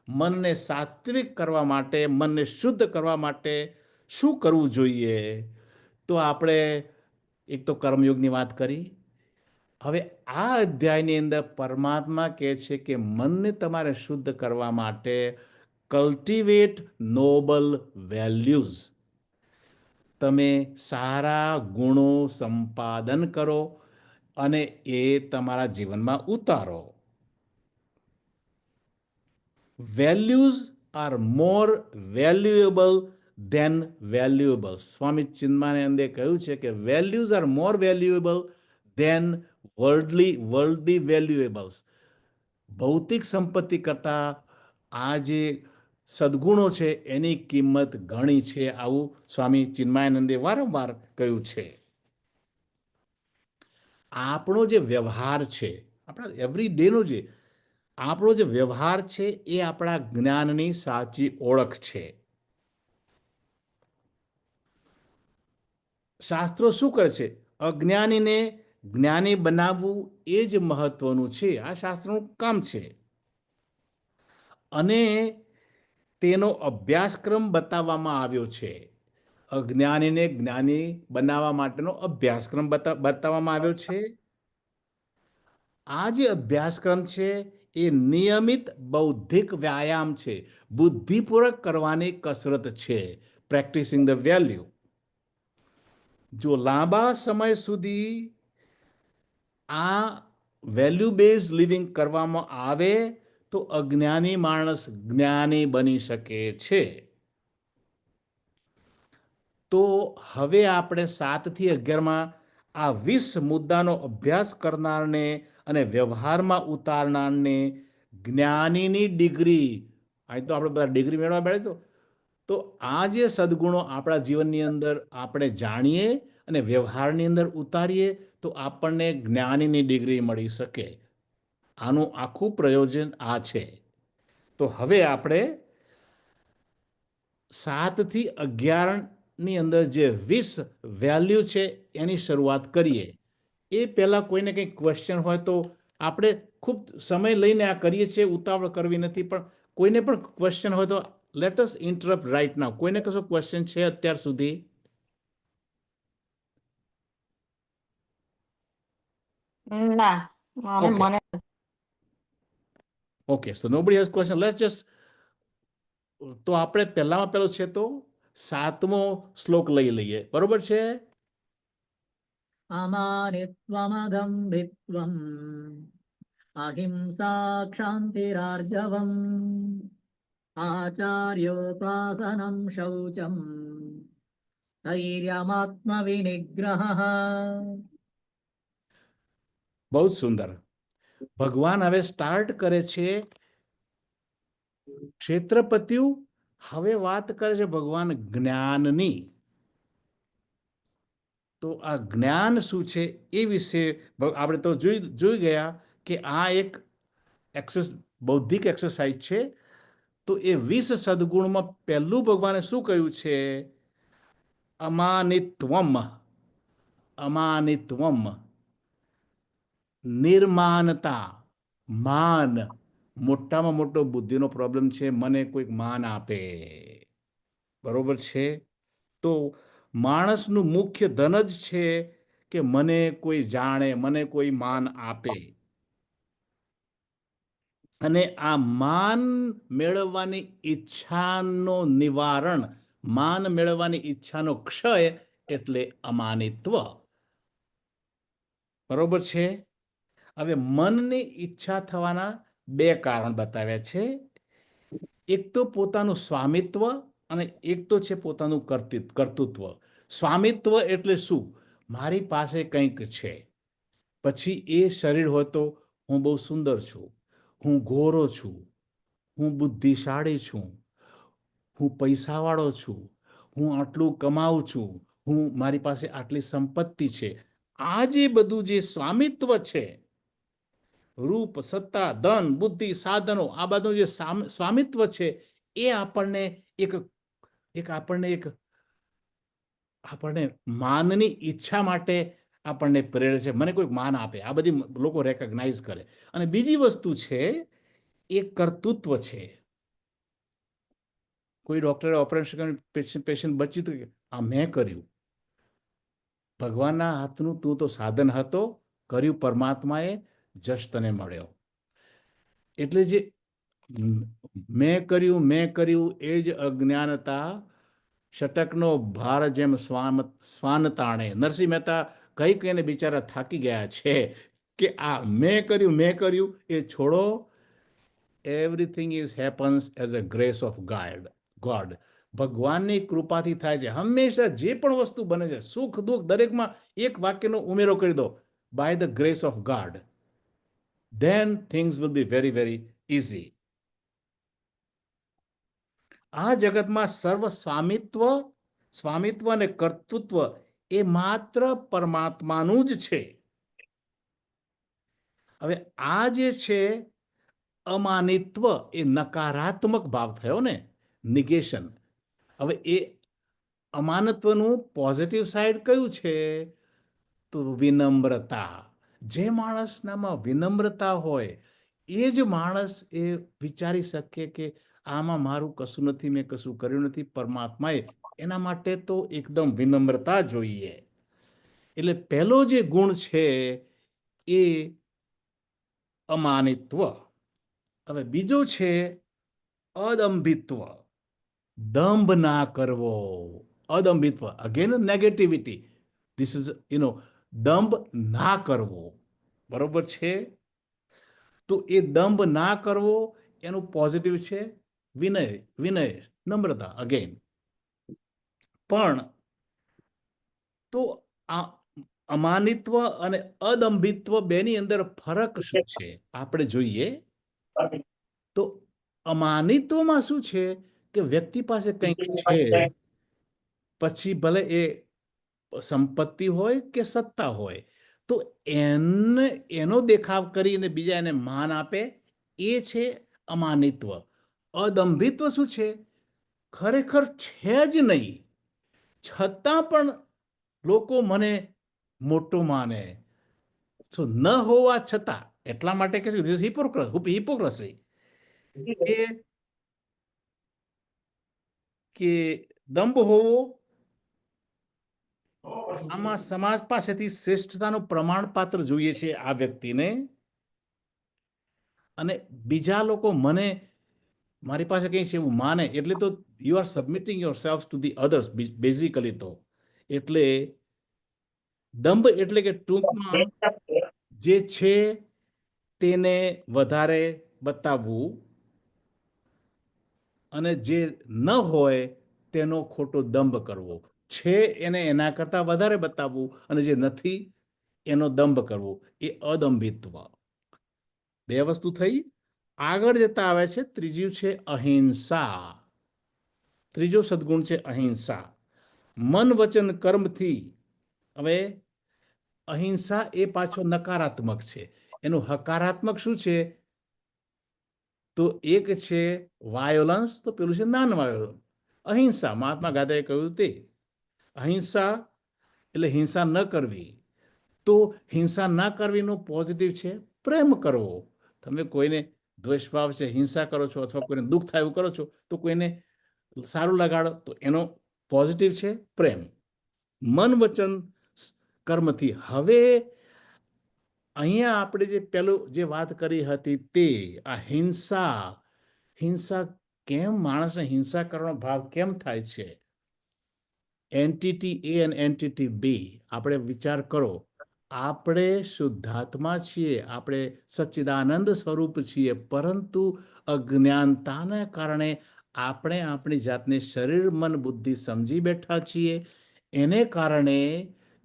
મનને સાત્વિક કરવા માટે, મનને શુદ્ધ કરવા માટે શું કરવું જોઈએ? તો આપણે એક તો કર્મયોગની વાત કરી. હવે આ અધ્યાયની અંદર પરમાત્મા કહે છે કે મનને તમારે શુદ્ધ કરવા માટે કલ્ટિવેટ નોબલ વેલ્યુઝ. તમે સારા ગુણો સંપાદન કરો અને એ તમારા જીવનમાં ઉતારો. Values are more valuable than valuables. Swami ચિન્મયાનંદે કહ્યું છે કે values are more valuable than worldly valuables. ભૌતિક સંપત્તિ કરતાં આ જે સદગુણો છે એની કિંમત ઘણી છે, આવું સ્વામી ચિન્મયાનંદે વારંવાર કહ્યું છે. આપણો જે વ્યવહાર છે, આપણા એવરી ડેનો જે આપણો જે વ્યવહાર છે એ આપણા જ્ઞાનની સાચી ઓળખ છે. શાસ્ત્રો શું કરે છે? અજ્ઞાનીને જ્ઞાની બનાવવું એ જ મહત્વનું છે. આ શાસ્ત્રનું કામ છે. અને તેનો અભ્યાસક્રમ બતાવવામાં આવ્યો છે. અજ્ઞાનીને જ્ઞાની બનાવવા માટેનો અભ્યાસક્રમ બતાવવામાં આવ્યો છે. આ જે અભ્યાસક્રમ છે એ નિયમિત બૌદ્ધિક વ્યાયામ છે, બુદ્ધિપૂર્વક કરવાની કસરત છે. Practising the value. જો લાંબા સમય સુધી આ વેલ્યુ બેઝ લિવિંગ કરવામાં આવે તો અજ્ઞાની માણસ જ્ઞાની બની શકે છે. તો હવે આપણે 7 થી 11માં આ 20 મુદ્દાનો અભ્યાસ કરનારને અને વ્યવહારમાં ઉતારનારને જ્ઞાનીની ડિગ્રી, અહીં તો આપણે બધા ડિગ્રી મેળવવા બેઠે તો આ જે સદગુણો આપણા જીવનની અંદર આપણે જાણીએ અને વ્યવહારની અંદર ઉતારીએ તો આપણને જ્ઞાનીની ડિગ્રી મળી શકે. આનું આખું પ્રયોજન આ છે. તો હવે આપણે 7 થી 11ની અંદર જે 20 વેલ્યુ છે એની શરૂઆત કરીએ. એ પહેલાં કોઈને કંઈક ક્વેશ્ચન હોય તો આપણે ખૂબ સમય લઈને આ કરીએ છીએ, ઉતાવળ કરવી નથી, પણ કોઈને પણ ક્વેશ્ચન હોય તો let us interrupt right now. કોઈને કશો ક્વેશ્ચન છે અત્યાર સુધી? ના, Okay. મને Okay, so nobody has question. Let's just તો આપણે પહેલામાં પહેલો છે તો 7મો શ્લોક લઈ લઈએ. બરોબર છે? અમાનિત્વમદંભિત્વમ અહિંસા ક્ષાંતિરાર્જવમ આચાર્યોપાસનમ શૌચમ ધૈર્યમાત્મવિનિગ્રહ. બહુ જ સુંદર. ભગવાન હવે સ્ટાર્ટ કરે છે ક્ષેત્રપતિઓ. હવે વાત કરે છે ભગવાન જ્ઞાનની. તો આ જ્ઞાન શું છે એ વિશે આપણે તો જોઈ ગયા કે આ એક બૌદ્ધિક એક્સરસાઇઝ છે. તો એ 20 સદગુણમાં પહેલું ભગવાને શું કહ્યું છે? અમાનિત્વમ. અમાનિત્વમ, નિર્માનતા. માન, મોટામાં મોટો બુદ્ધિનો પ્રોબ્લેમ છે, મને કોઈક માન આપે. બરોબર છે? તો માણસનું મુખ્ય ધન જ છે કે મને કોઈ જાણે, મને કોઈ માન આપે. અને આ માન મેળવવાની ઈચ્છાનો નિવારણ, માન મેળવવાની ઈચ્છાનો ક્ષય એટલે અમાનિત્વ. બરોબર છે? હવે મનની ઈચ્છા થવાના બે કારણ બતાવ્યા છે. એક તો પોતાનું સ્વામિત્વ અને એક તો છે પોતાનું કર્તૃત્વ. સ્વામિત્વ એટલે શું? મારી પાસે કંઈક છે. પછી એ શરીર હોય તો હું બહુ સુંદર છું, હું ગોરો છું, હું બુદ્ધિશાળી છું, હું પૈસાવાળો છું, હું આટલું કમાઉં છું, મારી પાસે આટલી સંપત્તિ છે. આ જે બધું જે સ્વામિત્વ છે, રૂપ, સત્તા, ધન, બુદ્ધિ, સાધનો, આ બધું જે સ્વામિત્વ છે, એ આપણને એક એક આપણને એક આપણને માનની ઈચ્છા માટે આપણને પ્રેરે છે. મને કોઈક માન આપે, આ બધી લોકો રેકગ્નાઇઝ કરે. અને બીજી વસ્તુ છે એ કર્તૃત્વ છે. કોઈ ડોક્ટરે ઓપરેશન કરીને પેશન્ટ બચ્યું તો આ મેં કર્યું. ભગવાનના હાથનું તું તો સાધન હતો, કર્યું પરમાત્માએ, જશ તને મળ્યો. એટલે જે મેં કર્યું એ જ અજ્ઞાનતા, શટકનો ભાર જેમ શ્વાન તાણે. નરસિંહ મહેતા કઈ કઈને બિચારા થાકી ગયા છે કે આ મેં કર્યું એ છોડો. Everything is happens as a grace of God. ભગવાનની કૃપાથી થાય છે. હંમેશા જે પણ વસ્તુ બને છે, સુખ દુઃખ, દરેકમાં એક વાક્યનો ઉમેરો કરી દો, by the grace of God, then things will be very, very easy. આ જગતમાં સર્વ સ્વામિત્વ અને કર્તૃત્વ એ માત્ર પરમાત્માનું જ છે. હવે આ જે છે અમાનિત્વ, એ નકારાત્મક ભાવ થયો ને, નિગેશન. હવે એ અમાનત્વનું પોઝિટિવ સાઈડ કયું છે? તો વિનમ્રતા. જે માણસનામાં વિનમ્રતા હોય એ જ માણસ એ વિચારી શકે કે આમાં મારું કશું નથી, મેં કશું કર્યું નથી, પરમાત્માએ. એના માટે તો એકદમ વિનમ્રતા જોઈએ. એટલે પહેલો જે ગુણ છે એ અમાનિત્વ. હવે બીજો છે અદંભિત્વ. દંભ ના કરવો. અદંભિત્વ, અગેન નેગેટિવિટી. ધીસ ઇઝ દંભ ના કરવો. બરોબર છે? તો એ દંભ ના કરવો એનું પોઝિટિવ છે વિનય, નમ્રતા. અગેન પણ તો આ અમાનિત્વ અને અદંભિત્વ બેની અંદર ફરક શું છે આપણે જોઈએ. તો અમાનિત્વમાં શું છે કે વ્યક્તિ પાસે કંઈક છે, પછી ભલે એ સંપત્તિ હોય કે સત્તા હોય, તો એનો દેખાવ કરીને બીજા એને માન આપે, એ છે અમાનિત્વ. અદંભિત્વ શું છે? ખરેખર છે જ નહીં, છતાં પણ લોકો મને મોટો માને. ન હોવા છતાં, એટલા માટે કે હિપોક્રસી કે દંભ હોવો, આમાં સમાજ પાસેથી શ્રેષ્ઠતાનું પ્રમાણપત્ર જોઈએ છે આ વ્યક્તિને. અને બીજા લોકો મને મારી પાસે કંઈ છે એવું માને એટલે તો you are સબમિટિંગ your self to the others basically. તો એટલે દંભ એટલે કે ટૂંકમાં જે છે તેને વધારે બતાવવું અને જે ન હોય તેનો ખોટો દંભ કરવો. છે એને એના કરતાં વધારે બતાવવું અને જે નથી એનો દંભ કરવો, એ અદંભિત્વ. બે વસ્તુ થઈ. આગળ જતા આવે છે ત્રીજું છે અહિંસા. ત્રીજો સદગુણ છે અહિંસા. મન વચન કર્મથી. હવે અહિંસા એ પાછો નકારાત્મક છે. એનું હકારાત્મક શું છે? તો એક છે વાયોલન્સ, તો પેલું છે નોન વાયોલન્સ. અહિંસા, મહાત્મા ગાંધીએ કહ્યું તે. અહિંસા એટલે હિંસા ન કરવી. તો હિંસા ના કરવીનો પોઝિટિવ છે પ્રેમ કરવો. તમે કોઈને દ્વેષભાવ છે, હિંસા કરો છો, અથવા કોઈને દુઃખ થાય એવું કરો છો, તો કોઈને સારું લગાડો, તો એનો પોઝિટિવ છે પ્રેમ. મન વચન કર્મથી. હવે અહીંયા આપણે જે પેલું જે વાત કરી હતી તે આ હિંસા કેમ માણસને હિંસા કરવાનો ભાવ કેમ થાય છે? એન્ટિટી એ અને એન્ટિટી બી, આપણે વિચાર કરો, આપણે શુદ્ધાત્મા છીએ, આપણે સચ્ચિદાનંદ સ્વરૂપ છીએ, પરંતુ અજ્ઞાનતાના કારણે આપણે આપણી જાતને શરીર મન બુદ્ધિ સમજી બેઠા છીએ. એને કારણે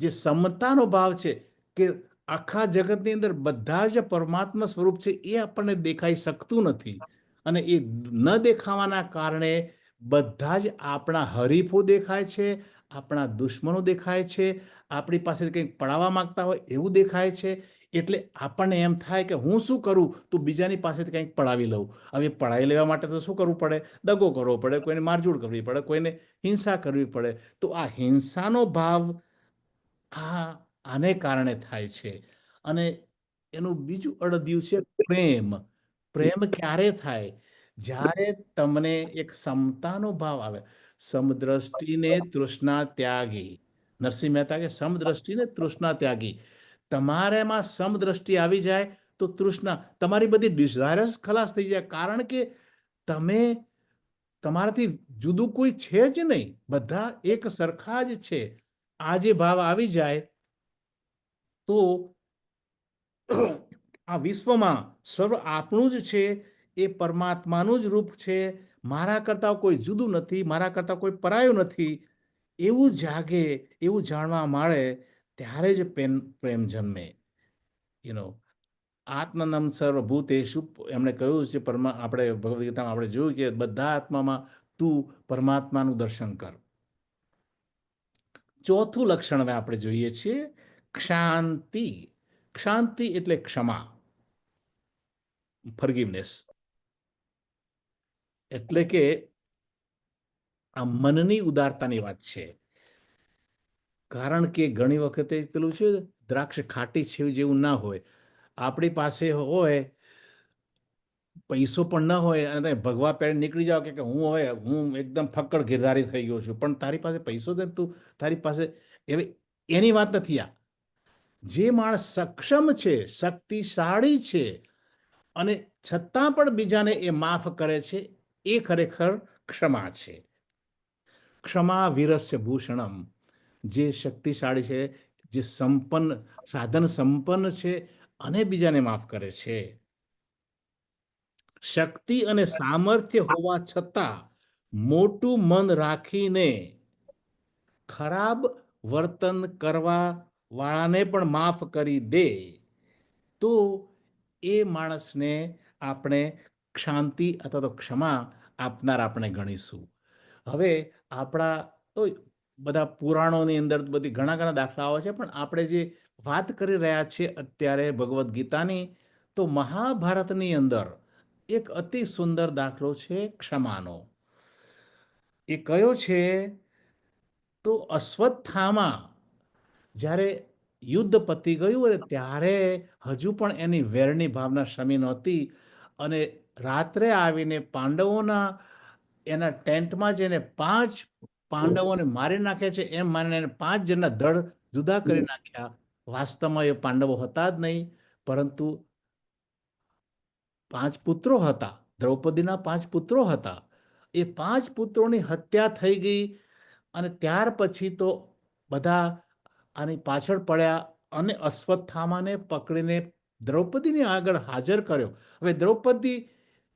જે સમતાનો ભાવ છે કે આખા જગતની અંદર બધા જ પરમાત્મા સ્વરૂપ છે એ આપણને દેખાઈ શકતું નથી, અને એ ન દેખાવાના કારણે બધા જ આપણા હરીફો દેખાય છે, આપણા દુશ્મનો દેખાય છે, આપણી પાસે કંઈક પડાવવા માંગતા હોય એવું દેખાય છે. એટલે આપણને એમ થાય કે હું શું કરું તો બીજાની પાસેથી કંઈક પડાવી લઉં. હવે પડાવી લેવા માટે તો શું કરવું પડે? દગો કરવો પડે, કોઈને મારઝૂડ કરવી પડે, કોઈને હિંસા કરવી પડે. તો આ હિંસાનો ભાવ આને કારણે થાય છે. અને એનું બીજું અડધ્યું છે પ્રેમ. પ્રેમ ક્યારે થાય? જ્યારે તમને એક સમતાનો ભાવ આવે. સમદ્રષ્ટિને તૃષ્ણા ત્યાગી, નરસિંહ મહેતા કે સમદ્રષ્ટિને તૃષ્ણા ત્યાગી. તમારામાં સમદ્રષ્ટિ આવી જાય તો તૃષ્ણા, તમારી બધી ડિઝાયર્સ ખલાસ થઈ જાય, કારણ કે તમે તમારાથી જુદું કોઈ છે જ નહીં, બધા એક સરખા જ છે. આ જે ભાવ આવી જાય તો આ વિશ્વમાં સર્વ આપણું જ છે, એ પરમાત્માનું જ રૂપ છે, મારા કરતાં કોઈ જુદું નથી, મારા કરતાં કોઈ પરાયું નથી, એવું જાગે, એવું જાણવા મળે, ત્યારે જ પ્રેમ જન્મે. આત્મનમ સર્વભૂતેષુ, એમણે કહ્યું છે આપણે ભગવદ્ ગીતામાં આપણે જોયું કે બધા આત્મામાં તું પરમાત્માનું દર્શન કર. ચોથું લક્ષણ હવે આપણે જોઈએ છીએ ક્ષાંતિ. ક્ષાંતિ એટલે ક્ષમા, ફર્ગિવનેસ. એટલે કે આ મનની ઉદારતાની વાત છે. કારણ કે ઘણી વખતે પેલું છે દ્રાક્ષ ખાટી છે જેવું ના હોય. આપણી પાસે હોય, પૈસો પણ ન હોય, અને તમે ભગવા પહેરી નીકળી જાઓ કે હું એકદમ ફક્કડ ગિરધારી થઈ ગયો છું, પણ તારી પાસે પૈસો દે, તું તારી પાસે એની વાત નથી આ. જે માણસ સક્ષમ છે, શક્તિશાળી છે, અને છતાં પણ બીજાને એ માફ કરે છે, એ ખરેખર ક્ષમા છે. ક્ષમા વીરસ્ય ભૂષણમ. જે શક્તિશાળી છે, જે સાધન સંપન્ન છે, અને બીજાને માફ કરે છે. શક્તિ અને સામર્થ્ય હોવા છતાં મોટું મન રાખીને ખરાબ વર્તન કરવા વાળાને પણ માફ કરી દે તો એ માણસને આપણે શાંતિ અથવા તો ક્ષમા આપનાર આપણે ગણીશું. હવે આપણા તો બધા પુરાણોની અંદર બધી ઘણા દાખલાઓ છે, પણ આપણે જે વાત કરી રહ્યા છીએ અત્યારે ભગવદ્ ગીતાની, તો મહાભારતની અંદર એક અતિ સુંદર દાખલો છે ક્ષમાનો. એ કયો છે? તો અશ્વત્થામા જ્યારે યુદ્ધ પતી ગયું અને ત્યારે હજુ પણ એની વેરની ભાવના શમી નહોતી, અને રાત્રે આવીને પાંડવોના એના ટેન્ટમાં જઈને 5 પાંડવોને મારી નાખે છે એમ માનીને એને 5 જણના ધડ જુદા કરી નાખ્યા. વાસ્તવમાં એ પાંડવો હતા જ નહીં, પરંતુ 5 પુત્રો હતા. દ્રૌપદીના 5 પુત્રો હતા. એ 5 પુત્રોની હત્યા થઈ ગઈ, અને ત્યાર પછી તો બધા આની પાછળ પડ્યા અને અશ્વત્થામાને પકડીને દ્રૌપદીની આગળ હાજર કર્યો. હવે દ્રૌપદી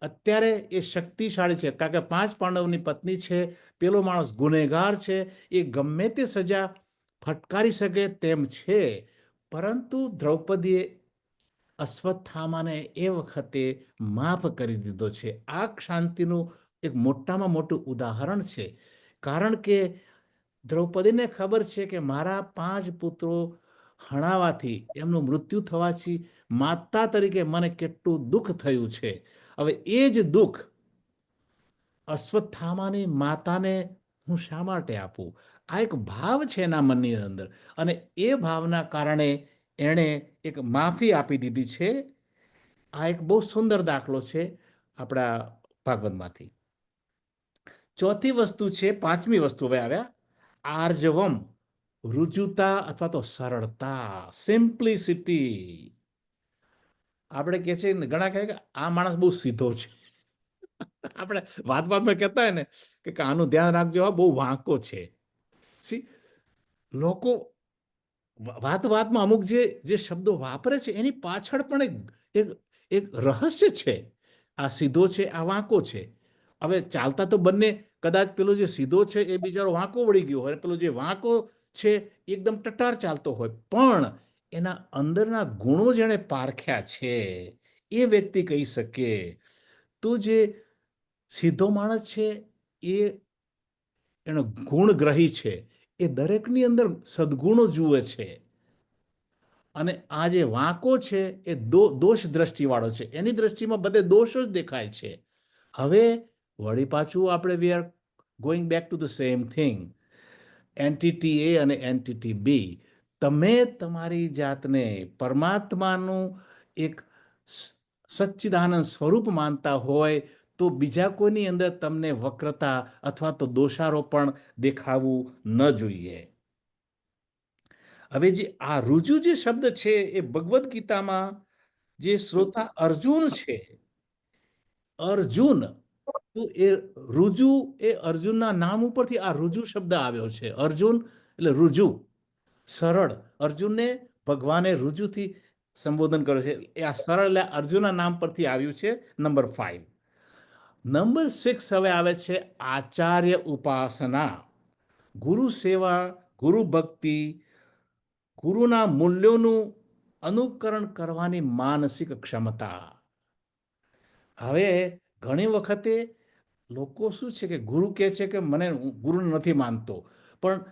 અત્યારે એ શક્તિશાળી છે, કારણ કે 5 પાંડવની પત્ની છે. પેલો માણસ ગુનેગાર છે, એ ગમે તે સજા ફટકારી શકે તેમ છે, પરંતુ દ્રૌપદીએ અશ્વત્થામાને એ વખતે માફ કરી દીધો છે. આ શાંતિનું એક મોટામાં મોટું ઉદાહરણ છે, કારણ કે દ્રૌપદીને ખબર છે કે મારા 5 પુત્રો હણાવાથી, એમનું મૃત્યુ થવાથી માતા તરીકે મને કેટલું દુઃખ થયું છે. હવે એ જ દુઃખ અશ્વત્થામાની માતાને હું શા માટે આપું? આ એક ભાવ છે એના મનની અંદર, અને એ ભાવના કારણે એણે એક માફી આપી દીધી છે. આ એક બહુ સુંદર દાખલો છે આપણા ભાગવતમાંથી. ચોથી વસ્તુ છે, 5મી વસ્તુ હવે આવ્યા આર્જવમ, રુજુતા અથવા તો સરળતા, સિમ્પ્લિસિટી. આપણે કહે છે ને, ઘણા કહે કે આ માણસ બહુ સીધો છે. આપણે વાતમાં કહેતા હોય ને કે આનું ધ્યાન રાખજો, બહુ વાંકો છે. સી લોકો વાતમાં અમુક જે શબ્દો વાપરે છે એની પાછળ પણ એક રહસ્ય છે. આ સીધો છે, આ વાંકો છે. હવે ચાલતા તો બંને, કદાચ પેલો જે સીધો છે એ બિચારો વાંકો વળી ગયો હોય, પેલો જે વાંકો છે એકદમ ટટાર ચાલતો હોય, પણ એના અંદરના ગુણો જેણે પારખ્યા છે એ વ્યક્તિ કહી શકે. તો જે સીધો માણસ છે એ એનો ગુણગ્રહી છે, એ દરેકની અંદર સદગુણો જુએ છે. અને આ જે વાંકો છે એ દોષ દ્રષ્ટિવાળો છે, એની દ્રષ્ટિમાં બધે દોષો જ દેખાય છે. હવે વળી પાછું આપણે we are going back to the same thing, entity A અને એન્ટિટી બી. તમે તમારી જાતને પરમાત્માનું એક સચ્ચિદાનંદ સ્વરૂપ માનતા હોય તો બીજા કોઈની અંદર તમને વક્રતા અથવા તો દોષારોપણ દેખાવું ન જોઈએ. હવે જે આ રુજુ જે શબ્દ છે એ ભગવદ્ ગીતામાં જે શ્રોતા અર્જુન છે, અર્જુન, તો એ રુજુ એ અર્જુનના નામ ઉપરથી આ રુજુ શબ્દ આવ્યો છે. અર્જુન એટલે રુજુ, સરળ. અર્જુનને ભગવાને રુજુથી સંબોધન કર્યો છે. એ આ સરળ એટલે અર્જુનના નામ પરથી આવ્યું છે. નંબર 5. નંબર 6 હવે આવે છે આચાર્ય ઉપાસના, ગુરુ સેવા, ગુરુ ભક્તિ, ગુરુના મૂલ્યોનું અનુકરણ કરવાની માનસિક ક્ષમતા. હવે ઘણી વખતે લોકો શું છે કે ગુરુ કહે છે કે મને ગુરુ નથી માનતો, પણ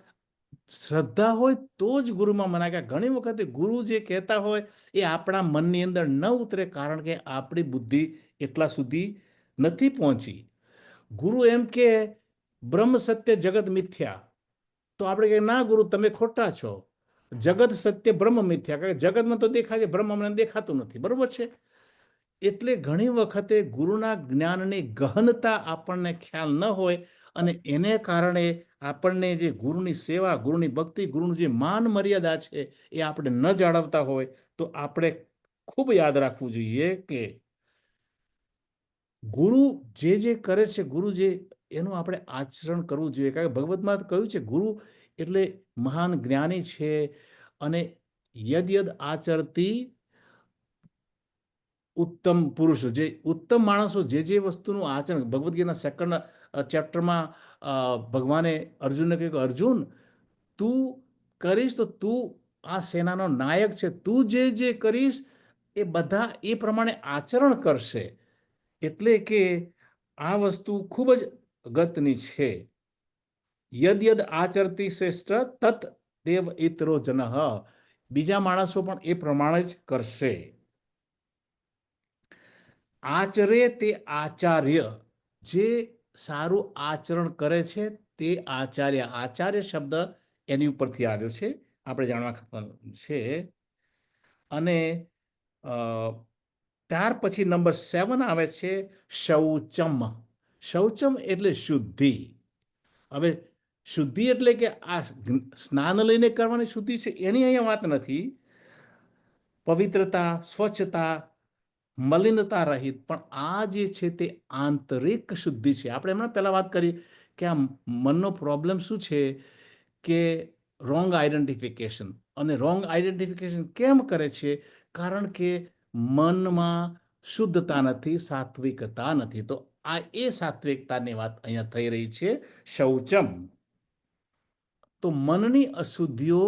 શ્રદ્ધા હોય તો જ ગુરુમાં મનાય. કે ઘણી વખતે ગુરુ જે કહેતા હોય એ આપણા મનની અંદર ન ઉતરે, કારણ કે આપણી બુદ્ધિ એટલા સુધી નથી પહોંચી. ગુરુ એમ કે બ્રહ્મ સત્ય જગત મિથ્યા, તો આપણે કહીએ ના ગુરુ તમે ખોટા છો, જગત સત્ય બ્રહ્મ મિથ્યા, કારણ કે જગતમાં તો દેખાય છે, બ્રહ્મ અમને દેખાતું નથી. બરોબર છે. એટલે ઘણી વખતે ગુરુના જ્ઞાનની ગહનતા આપણને ખ્યાલ ન હોય, અને એને કારણે આપણને જે ગુરુની સેવા, ગુરુની ભક્તિ, ગુરુનું જે માન મર્યાદા છે એ આપણે ન જાળવતા હોય, તો આપણે ખૂબ યાદ રાખવું જોઈએ કે ગુરુ જે કરે છે, ગુરુ જે એનું આપણે આચરણ કરવું જોઈએ. કારણ કે ભગવદ્માં કહ્યું છે ગુરુ એટલે મહાન જ્ઞાની છે, અને યદ યદ આચરતી ઉત્તમ પુરુષો, જે ઉત્તમ માણસો જે વસ્તુનું આચરણ, ભગવદ્ ગીતાના સેકન્ડ ચેપ્ટરમાં ભગવાને અર્જુનને કહ્યું કે અર્જુન, તું કરીશ તો તું આ સેનાનો નાયક છે, તું જે કરીશ એ બધા એ પ્રમાણે આચરણ કરશે. એટલે કે આ વસ્તુ ખૂબ જ અગત્યની છે. યદ યદ આચરતી શ્રેષ્ઠ તત દેવ ઇતરો જન, બીજા માણસો પણ એ પ્રમાણે જ કરશે. આચરે તે આચાર્ય, જે સારું આચરણ કરે છે તે આચાર્ય. આચાર્ય શબ્દ એની ઉપરથી આવ્યો છે, આપણે જાણવા છે. અને ત્યાર પછી નંબર 7 આવે છે શૌચમ. શૌચમ એટલે શુદ્ધિ. હવે શુદ્ધિ એટલે કે આ સ્નાન લઈને કરવાની શુદ્ધિ છે એની અહીંયા વાત નથી. પવિત્રતા, સ્વચ્છતા, મલિનતા રહિત, પણ આ જે છે તે આંતરિક શુદ્ધિ છે. આપણે હમણાં પહેલાં વાત કરી કે આ મનનો પ્રોબ્લેમ શું છે કે રોંગ આઈડેન્ટિફિકેશન. અને રોંગ આઈડેન્ટિફિકેશન કેમ કરે છે? કારણ કે મનમાં શુદ્ધતા નથી, સાત્વિકતા નથી. તો આ એ સાત્વિકતાની વાત અહીંયા થઈ રહી છે, શૌચમ. તો મનની અશુદ્ધિઓ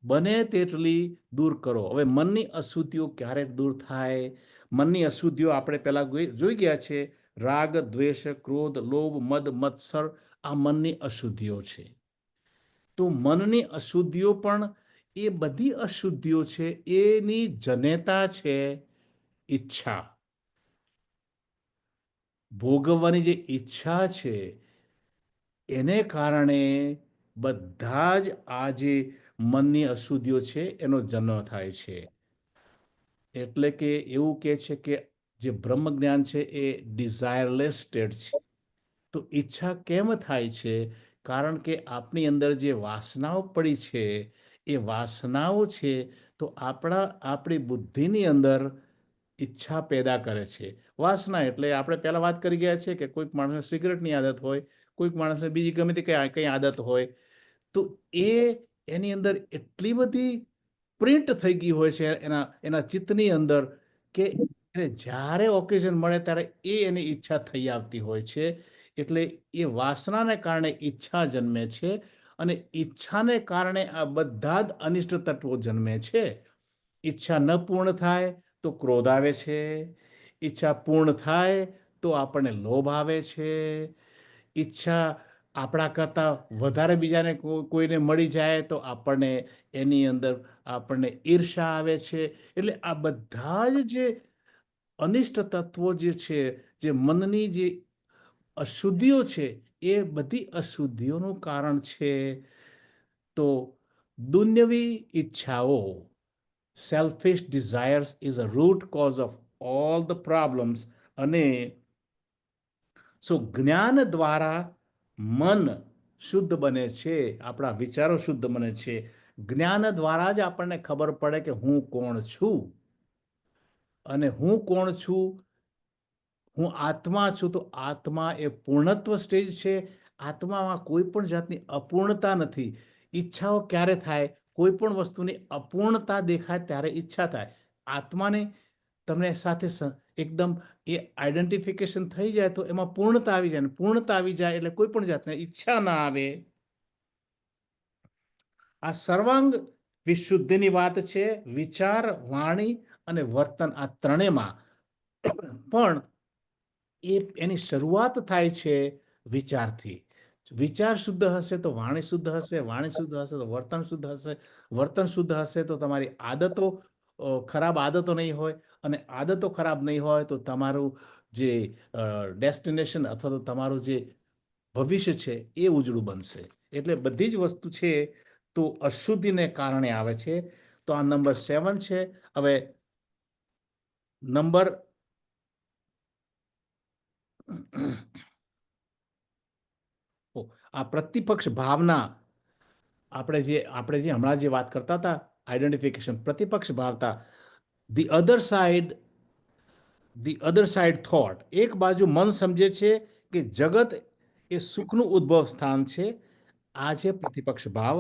બને તેટલી દૂર કરો. હવે મનની અશુદ્ધિઓ ક્યારેક દૂર થાય? મનની અશુદ્ધિઓ આપણે પહેલાં જોઈ ગયા છે. રાગ, દ્વેષ, ક્રોધ, લોભ, મદ, મત્સર, આ મનની અશુદ્ધિઓ છે. તો મનની અશુદ્ધિઓ પણ, એ બધી અશુદ્ધિઓ છે એની જનેતા છે ઈચ્છા. ભોગવવાની જે ઈચ્છા છે એને કારણે બધા જ આ જે મનની અશુદ્ધિઓ છે એનો જન્મ થાય છે. એટલે કે એવું કહે છે કે જે બ્રહ્મ જ્ઞાન છે એ ડિઝાયરલેસ સ્ટેટ છે. તો ઈચ્છા કેમ થાય છે? કારણ કે આપણી અંદર જે વાસનાઓ પડી છે એ વાસનાઓ છે, તો આપણી બુદ્ધિની અંદર ઈચ્છા પેદા કરે છે. વાસના એટલે આપણે પહેલા વાત કરી ગયા છે કે કોઈક માણસને સિગરેટની આદત હોય, કોઈક માણસને બીજી ગમે તે કઈ આદત હોય, તો એ એની અંદર એટલી બધી પ્રિન્ટ થઈ ગઈ હોય છે એના ચિત્તની અંદર કે એને જ્યારે ઓકેઝન મળે ત્યારે એની ઈચ્છા થઈ આવતી હોય છે. એટલે એ વાસનાને કારણે ઈચ્છા જન્મે છે અને ઈચ્છાને કારણે આ બધા જ અનિષ્ટ તત્વો જન્મે છે. ઈચ્છા ન પૂર્ણ થાય તો ક્રોધ આવે છે. ઈચ્છા પૂર્ણ થાય તો આપણને લોભ આવે છે. ઈચ્છા આપણા કરતાં વધારે બીજાને કોઈને મળી જાય તો આપણને એની અંદર આપણને ઈર્ષા આવે છે. એટલે આ બધા જ જે અનિષ્ટ તત્વો જે છે, જે મનની જે અશુદ્ધિઓ છે, એ બધી અશુદ્ધિઓનું કારણ છે. તો દુન્યવી ઈચ્છાઓ, selfish desires is a root cause of all the problems. અને જ્ઞાન દ્વારા મન શુદ્ધ બને છે, આપણા વિચારો શુદ્ધ બને છે. જ્ઞાન દ્વારા જ આપણને ખબર પડે કે હું કોણ છું અને હું કોણ છું. હું આત્મા છું, તો આત્મા એ પૂર્ણત્વ સ્ટેજ છે. આત્મામાં કોઈ પણ જાતની અપૂર્ણતા નથી. ઈચ્છાઓ ક્યારે થાય? કોઈ પણ વસ્તુની અપૂર્ણતા દેખાય ત્યારે ઈચ્છા થાય. આત્માને તમને સાથે એકદમ એ આઈડેન્ટિફિકેશન થઈ જાય તો એમાં પૂર્ણતા આવી જાય. પૂર્ણતા આવી જાય એટલે કોઈ પણ જાતની ઈચ્છા ના આવે. આ સર્વાંગ વિશુદ્ધિની વાત છે. વિચાર, વાણી અને વર્તન, આ ત્રણેયમાં પણ એની શરૂઆત થાય છે વિચારથી. વિચાર શુદ્ધ હશે તો વાણી શુદ્ધ હશે, વાણી શુદ્ધ હશે તો વર્તન શુદ્ધ હશે, વર્તન શુદ્ધ હશે તો તમારી આદતો ખરાબ આદતો નહીં હોય, અને આદતો ખરાબ નહીં હોય તો તમારું જે ડેસ્ટિનેશન અથવા તો તમારું જે ભવિષ્ય છે એ ઉજળું બનશે. એટલે બધી જ વસ્તુ છે તો અશુદ્ધિને કારણે આવે છે. તો આ નંબર 7 છે. હવે નંબર આ પ્રતિપક્ષ ભાવના, આપણે જે હમણાં જે વાત કરતા હતા, આઈડેન્ટિફિકેશન, પ્રતિપક્ષ ભાવતા, ધી અધર સાઇડ થોટ. એક બાજુ મન સમજે છે કે જગત એ સુખનું ઉદ્ભવ સ્થાન છે. આ છે પ્રતિપક્ષ ભાવ.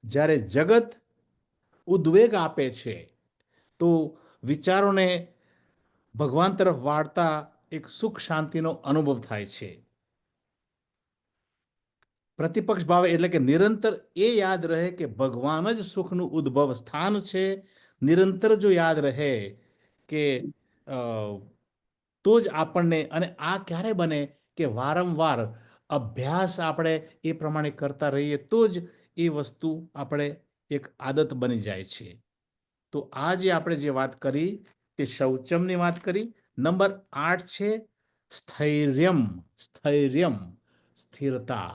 જ્યારે જગત ઉદ્વેગ આપે છે તો વિચારોને ભગવાન તરફ વાળતા એક સુખ શાંતિનો અનુભવ થાય છે. પ્રતિપક્ષ ભાવ એટલે કે નિરંતર એ યાદ રહે કે ભગવાન જ સુખનું ઉદ્ભવ સ્થાન છે. નિરંતર જો યાદ રહે કે તો જ આપણને, અને આ ક્યારે બને કે વારંવાર અભ્યાસ આપણે એ પ્રમાણે કરતા રહીએ તો જ એ વસ્તુ આપણે એક આદત બની જાય છે. તો આ જે આપણે જે વાત કરી તે શૌચમની વાત કરી. નંબર 8 છે સ્થૈર્યમ. સ્થિરતા.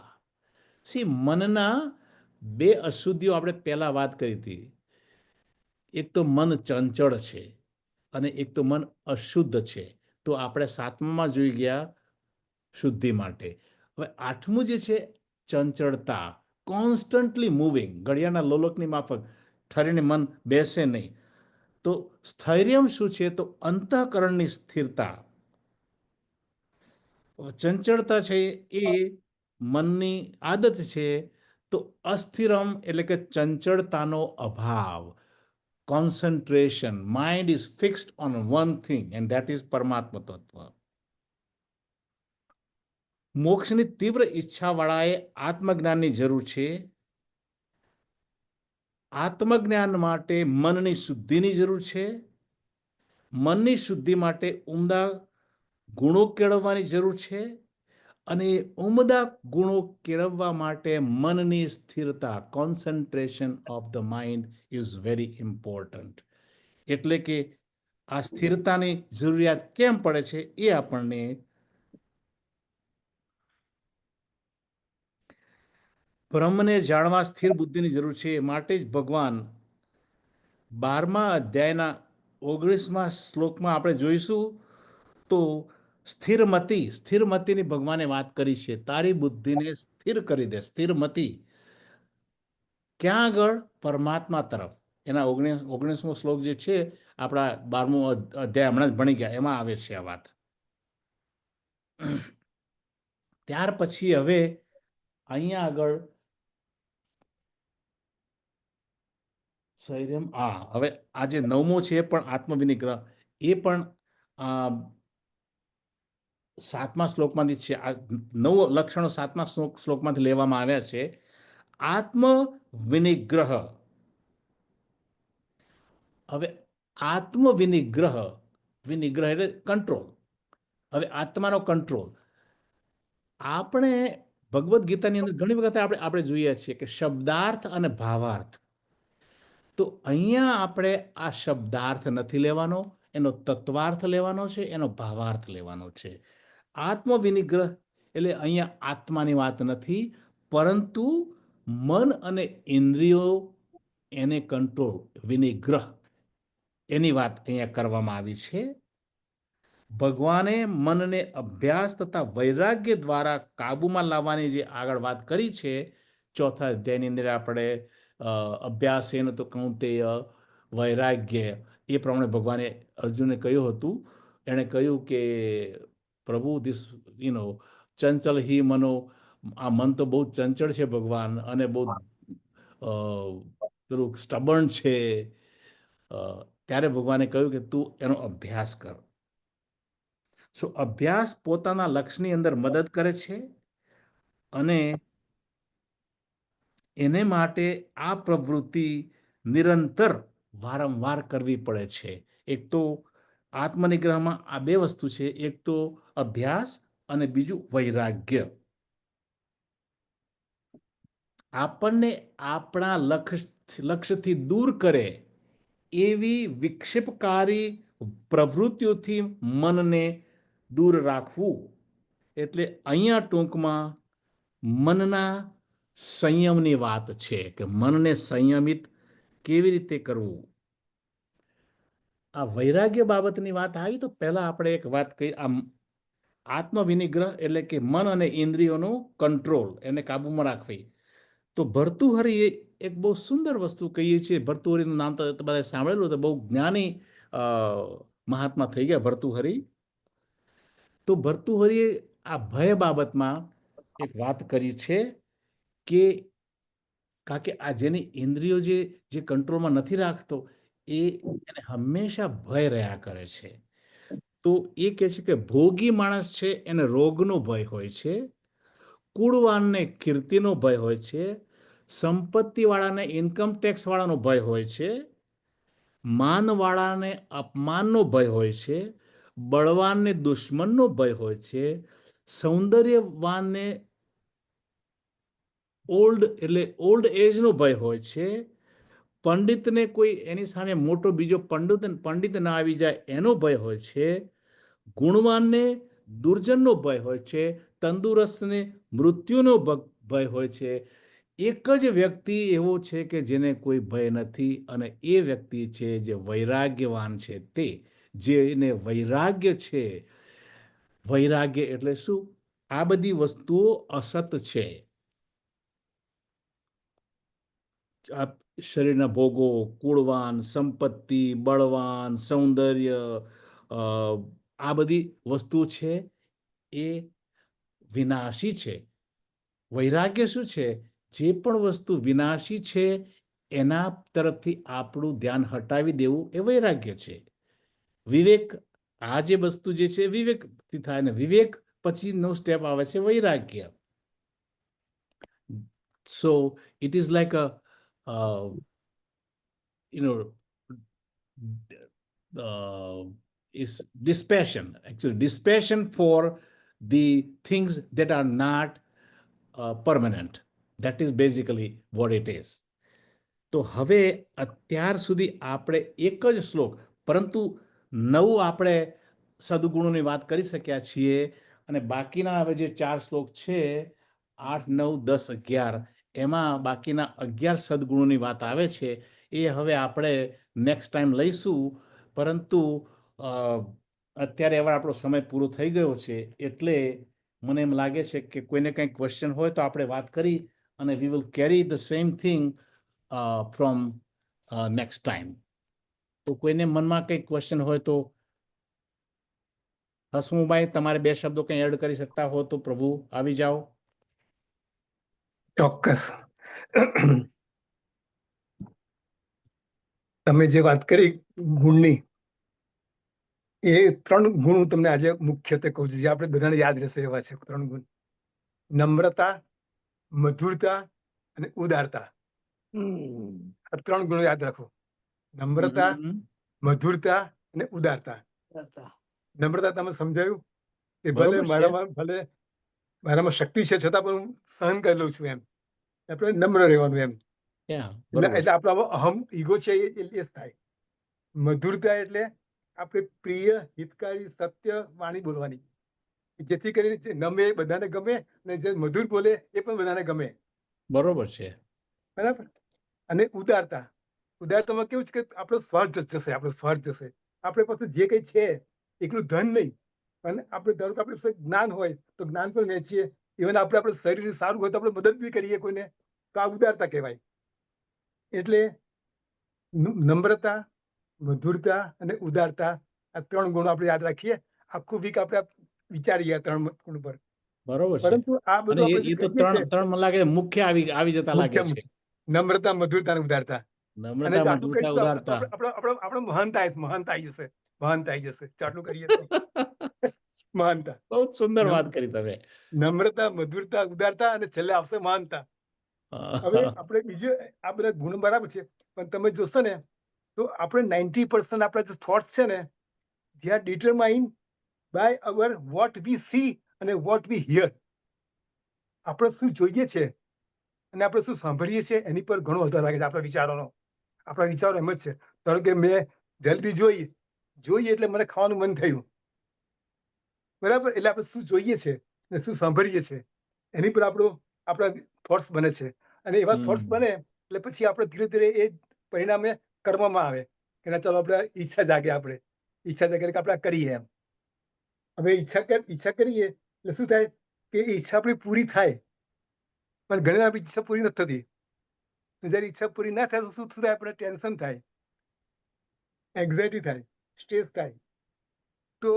મનના બે અશુદ્ધિઓ આપણે પહેલા વાત કરી હતી. એક તો મન ચંચળ છે અને એક તો મન અશુદ્ધ છે. તો આપણે 7મામાં જોઈ ગયા શુદ્ધિ માટે. હવે 8મું જે છે ચંચળતા, કોન્સ્ટન્ટલી મૂવિંગ, ઘડિયાળના લોલકની માફક ઠરીને મન બેસે નહીં. તો સ્થૈર્યમ શું છે? તો અંતઃકરણની સ્થિરતા. ચંચળતા છે એ મનની આદત છે. તો અસ્થિરમ એટલે કે ચંચળતાનો અભાવ, concentration. Mind is fixed on one thing and that is પરમાત્મા તત્વ. મોક્ષની તીવ્ર ઈચ્છાવાળાએ આત્મજ્ઞાનની જરૂર છે. આત્મજ્ઞાન માટે મનની શુદ્ધિની જરૂર છે. મનની શુદ્ધિ માટે ઉમદા ગુણો કેળવવાની જરૂર છે. અને એ ઉમદા ગુણો કેળવવા માટે મનની સ્થિરતા, concentration of the mind is very important. એટલે કે આ સ્થિરતાની જરૂરિયાત કેમ પડે છે એ આપણને બ્રહ્મને જાણવા સ્થિર બુદ્ધિની જરૂર છે. માટે જ ભગવાન 12મા અધ્યાયના 19મા શ્લોકમાં આપણે જોઈશું તો સ્થિરમતીની ભગવાને વાત કરી છે. તારી બુદ્ધિને સ્થિર કરી દે. સ્થિરમતી ક્યાં આગળ? પરમાત્મા તરફ. એના 19મો શ્લોક જે છે આપણા 12મો અધ્યાય હમણાં જ ભણી ગયા એમાં આવે છે આ વાત. ત્યાર પછી હવે અહીંયા આગળ સંયમ હવે આ જે 9મો છે એ પણ આત્મવિનિગ્રહ, એ પણ 7મા શ્લોકમાંથી છે. આ 9 લક્ષણો 7મા શ્લોકમાંથી લેવામાં આવ્યા છે. આત્મવિનિગ્રહ. હવે આત્મવિનિગ્રહ, વિનિગ્રહ એટલે કંટ્રોલ. હવે આત્માનો કંટ્રોલ આપણે ભગવદ્ ગીતાની અંદર ઘણી વખત આપણે જોઈએ છીએ કે શબ્દાર્થ અને ભાવાર્થ. તો અહીંયા આપણે આ શબ્દાર્થ નથી લેવાનો, એનો તત્વાર્થ લેવાનો છે, એનો ભાવાર્થ લેવાનો છે. આત્મવિનિગ્રહ એટલે અહીંયા આત્માની વાત નથી, પરંતુ મન અને ઇન્દ્રિયો એને કંટ્રોલ, વિનિગ્રહ, એની વાત અહીંયા કરવામાં આવી છે. ભગવાને મનને અભ્યાસ તથા વૈરાગ્ય દ્વારા કાબુમાં લાવવાની જે આગળ વાત કરી છે, ચોથા અધ્યાયની અંદર આપણે અભ્યાસ એનો તો કૌંતેય વૈરાગ્ય, એ પ્રમાણે ભગવાને અર્જુનને કહ્યું હતું. એણે કહ્યું કે પ્રભુ ધીસ ચંચલ હિ મનો, આ મન તો બહુ ચંચળ છે ભગવાન, અને બહુ પેલું સ્ટબર્ન છે. ત્યારે ભગવાને કહ્યું કે તું એનો અભ્યાસ કર. અભ્યાસ પોતાના લક્ષ્યની અંદર મદદ કરે છે, અને એને માટે આ પ્રવૃત્તિ નિરંતર વારંવાર કરવી પડે છે. એક તો આત્મનિગ્રહમાં આ બે વસ્તુ છે, એક તો અભ્યાસ અને બીજું વૈરાગ્ય. આપણને આપણા લક્ષ્યથી દૂર કરે એવી વિક્ષેપકારી પ્રવૃત્તિઓથી મનને દૂર રાખવું. એટલે અહીંયા ટૂંકમાં મનના સંયમની વાત છે કે મનને સંયમિત કેવી રીતે કરવું. આ વૈરાગ્ય બાબતની વાત આવી તો પહેલા આપણે એક વાત કહી, આત્મવિનિગ્રહ એટલે કે મન અને ઇન્દ્રિયોનો કંટ્રોલ, એને કાબુમાં રાખવી. તો ભર્તુહરિ એક બહુ સુંદર વસ્તુ કહીએ છીએ. ભર્તુહરિનું નામ તો બધા સાંભળેલું, તો બહુ જ્ઞાની મહાત્મા થઈ ગયા ભર્તુહરિ. તો ભર્તુહરિએ આ ભય બાબતમાં એક વાત કરી છે કે કારણ કે આ જેની ઇન્દ્રિયો જે કંટ્રોલમાં નથી રાખતો, એને હંમેશા ભય રહ્યા કરે છે. તો એ કહે છે કે ભોગી માણસ છે એને રોગનો ભય હોય છે, કુળવાનને કીર્તિનો ભય હોય છે, સંપત્તિવાળાને ઇન્કમ ટેક્સ વાળાનો ભય હોય છે, માનવાળાને અપમાનનો ભય હોય છે, બળવાનને દુશ્મનનો ભય હોય છે, સૌંદર્યવાનને ઓલ્ડ એજનો ભય હોય છે, પંડિતને કોઈ એની સામે મોટો બીજો પંડિત ના આવી જાય એનો ભય હોય છે, ગુણવાનને દુર્જનનો ભય હોય છે, તંદુરસ્તને મૃત્યુનો ભય હોય છે. એક જ વ્યક્તિ એવો છે કે જેને કોઈ ભય નથી, અને એ વ્યક્તિ છે જે વૈરાગ્યવાન છે. તે જેને વૈરાગ્ય છે. વૈરાગ્ય એટલે શું? આ બધી વસ્તુઓ અસત છે. શરીરના ભોગો, કુળવાન, સંપત્તિ, બળવાન, સૌંદર્ય, આ બધી વસ્તુ છે એ વિનાશી છે. વૈરાગ્ય શું છે? જે પણ વસ્તુ વિનાશી છે એના તરફથી આપણું ધ્યાન હટાવી દેવું એ વૈરાગ્ય છે. વિવેક, આ જે વસ્તુ જે છે વિવેકથી થાય, ને વિવેક પછીનો સ્ટેપ આવે છે વૈરાગ્ય. So it is like is dispassion, actually dispassion for the things that are not permanent. That is basically what it is. તો હવે અત્યાર સુધી આપણે એક જ શ્લોક, પરંતુ 9 આપણે સદગુણોની વાત કરી શક્યા છીએ, અને બાકીના હવે જે 4 શ્લોક છે 8, 9, 10, 11, એમાં બાકીના 11 સદગુણોની વાત આવે છે. એ હવે આપણે નેક્સ્ટ ટાઈમ લઈશું, પરંતુ અત્યારે હવે આપણો સમય પૂરો થઈ ગયો છે. એટલે મને એમ લાગે છે કે કોઈને કંઈ ક્વેશ્ચન હોય તો આપણે વાત કરી, અને we will carry the same thing from next time. તો કોઈને મનમાં કંઈ ક્વેશ્ચન હોય તો હસમુભાઈ તમારે 2 શબ્દો કંઈ એડ કરી શકતા હો તો પ્રભુ આવી જાઓ. ચોક્કસ. તમે જે વાત કરી ગુણની, એ 3 ગુણ હું તમને આજે મુખ્યત્વે કહું છું, જે આપણે બધાને યાદ રહેશે એવા છે 3 ગુણ: નમ્રતા, મધુરતા અને ઉદારતા. આ 3 ગુણો યાદ રાખો: નમ્રતા, હમ. મધુરતા અને ઉદારતા. નમ્રતા તમે સમજાયું કે બરોબર ભલે છે. મારામાં શક્તિ છે છતાં પણ હું સહન કરી લઉં છું, એમ આપણે નમ્ર રહેવાનું એમ. Yeah, એટલે બરોબર છે. આપણો અહમ ઈગો છે એ જ થાય. મધુરતા એટલે આપણે પ્રિય, હિતકારી, સત્ય વાણી બોલવાની, જેથી કરીને જે નમે એ બધાને ગમે, અને જે મધુર બોલે એ પણ બધાને ગમે. બરોબર છે. બરાબર. અને ઉદારતામાં કેવું છે કે આપણો સ્વાર્થ જશે, આપણે પાસે જે કંઈ છે એકલું ધન નહીં, પણ આપણે ધારો કે આપણે પાસે જ્ઞાન હોય તો જ્ઞાન પણ વેચીએ, ઇવન આપણે શરીર સારું હોય તો આપણે મદદ બી કરીએ કોઈને, તો આ ઉદારતા કહેવાય. એટલે નમ્રતા, મધુરતા અને ઉદારતા, આ 3 ગુણો આપણે યાદ રાખીએ. આખું વીક આપણે વિચારીએ આ 3 ગુણ પર. બરોબર છે. પરંતુ આ અને બધું આપણે જે એ તો કહીએ છીએ, ત્રણ મને લાગે મુખ્ય આવી જતા લાગે મુખ્ય છે. નમ્રતા, મધુરતા અને ઉદારતા. અને નમ્રતા, આટલું મધુરતા, કહીશું તો ઉદારતા. આપણે મહાનતા આવી જશે. આટલું કરીએ તો મહાનતા. બહુ જ સુંદર નમ- વાત કરી તમે. નમ્રતા, મધુરતા, ઉદારતા અને છેલ્લે આવશે મહાનતા. હવે આપણે બીજું આ બધા ગુણ બરાબર છે, પણ તમે જોશો ને તો આપણે 90% આપણા જે થોટ્સ છે ને, they are determined by our what we see અને what we hear. આપણે શું જોઈએ છે અને આપણે શું સાંભળીએ છીએ એની પર ઘણો આધાર રાખે છે આપણા વિચારોનો. આપણા વિચારો એમ જ છે. ધારો કે મેં જલ્દી જોઈએ એટલે મને ખાવાનું મન થયું, બરાબર. એટલે આપણે શું જોઈએ છે અને શું સાંભળીએ છીએ એની પર આપણા થોટ્સ બને છે. અને એવા થોટ્સ હમ. બને એટલે પછી આપણે ધીરે ધીરે એ પરિણામે કરવામાં આવે કે ના, ચાલો આપણે ઈચ્છા જાગે એટલે આપણે આ કરીએ એમ. હવે ઈચ્છા કરીએ એટલે શું થાય કે એ ઈચ્છા આપણી પૂરી થાય, પણ ઘણી વાર આપણી ઈચ્છા પૂરી નથી થતી. તો જયારે ઈચ્છા પૂરી ના થાય તો શું થાય? આપણે ટેન્શન થાય, એન્ઝાયટી થાય, સ્ટ્રેસ થાય. તો